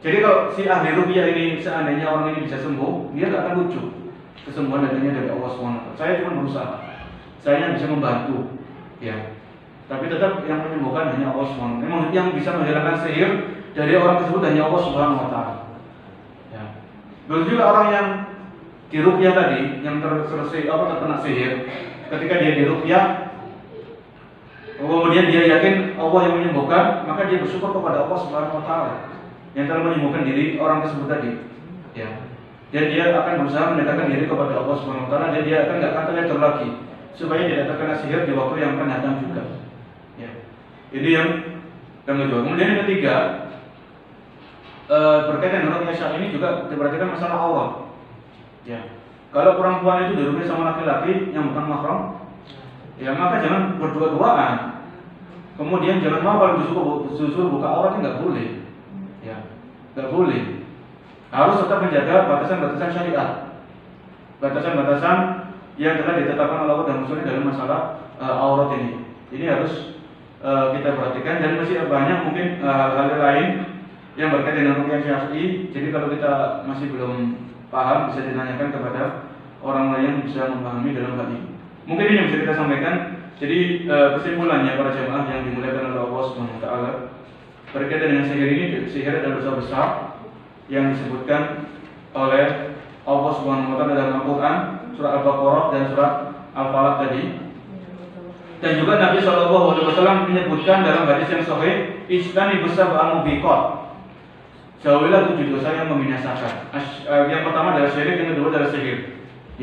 Jadi kalau si ahli ruqyah ini seandainya orang ini bisa sembuh, dia nggak akan lucu. Kesembuhan datangnya dari Allah Subhanahu Wa Taala. Saya cuma berusaha, saya bisa membantu. Ya. Tapi tetap yang menyembuhkan hanya Allah Subhanahu wa Ta'ala. Memang yang bisa menghilangkan sihir dari orang tersebut hanya Allah Subhanahu wa Ta'ala. Ya. Begitu juga orang yang diruqyah tadi, yang terkena sihir, ketika dia diruqyah, Kemudian dia yakin Allah yang menyembuhkan, maka dia bersyukur kepada Allah Subhanahu wa taala yang telah menyembuhkan diri orang tersebut tadi. Ya. Dan dia akan berusaha mendekatkan diri kepada Allah Subhanahu wa taala dan dia akan enggak akan terlebih lagi supaya tidak terkena sihir di waktu yang akan datang juga. Ya. Ini yang kedua. Kemudian yang ketiga, berkaitan dengan ruqyah syar'i ini juga diperhatikan masalah aurat. Ya. Kalau perempuan itu diruqyah sama laki-laki yang bukan mahram, ya maka jangan berdua-duaan. Kemudian jangan mau kalau disuruh buka auratnya nggak boleh. Ya, nggak boleh. Harus tetap menjaga batasan-batasan syariat, batasan-batasan yang telah ditetapkan oleh Allah dan Rasulnya dalam masalah aurat ini. Ini harus kita perhatikan dan masih banyak mungkin hal-hal lain yang berkaitan dengan ruqyah syar'i. Jadi kalau kita masih belum paham bisa ditanyakan kepada orang lain yang bisa memahami dalam hal ini. Mungkin ini yang bisa kita sampaikan. Jadi kesimpulannya para jemaah yang dimuliakan oleh Allah Subhanahu wa taala berkaitan dengan sihir ini, sihir adalah dosa besar yang disebutkan oleh Allah Subhanahu wa taala dalam Al-Qur'an, surah Al-Baqarah dan surah Al-Falaq tadi. Dan juga Nabi sallallahu alaihi wasallam menyebutkan dalam hadis yang sahih, "Ijtanibus sab'al mubiqat." Jauhilah 7 dosa yang membinasakan. Yang pertama adalah syirik, yang kedua adalah sihir.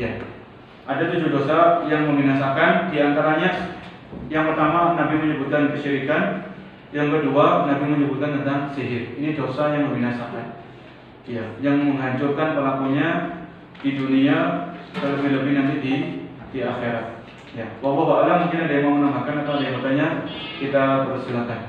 Ya. Ada 7 dosa yang membinasakan, di antaranya yang pertama Nabi menyebutkan kesyirikan, yang kedua Nabi menyebutkan tentang sihir. Ini dosa yang membinasakan. Ya, yang menghancurkan pelakunya di dunia, terlebih-lebih nanti di akhirat. Ya, wallahu a'lam. Mungkin ada yang mau menambahkan atau ada yang bertanya, kita persilakan.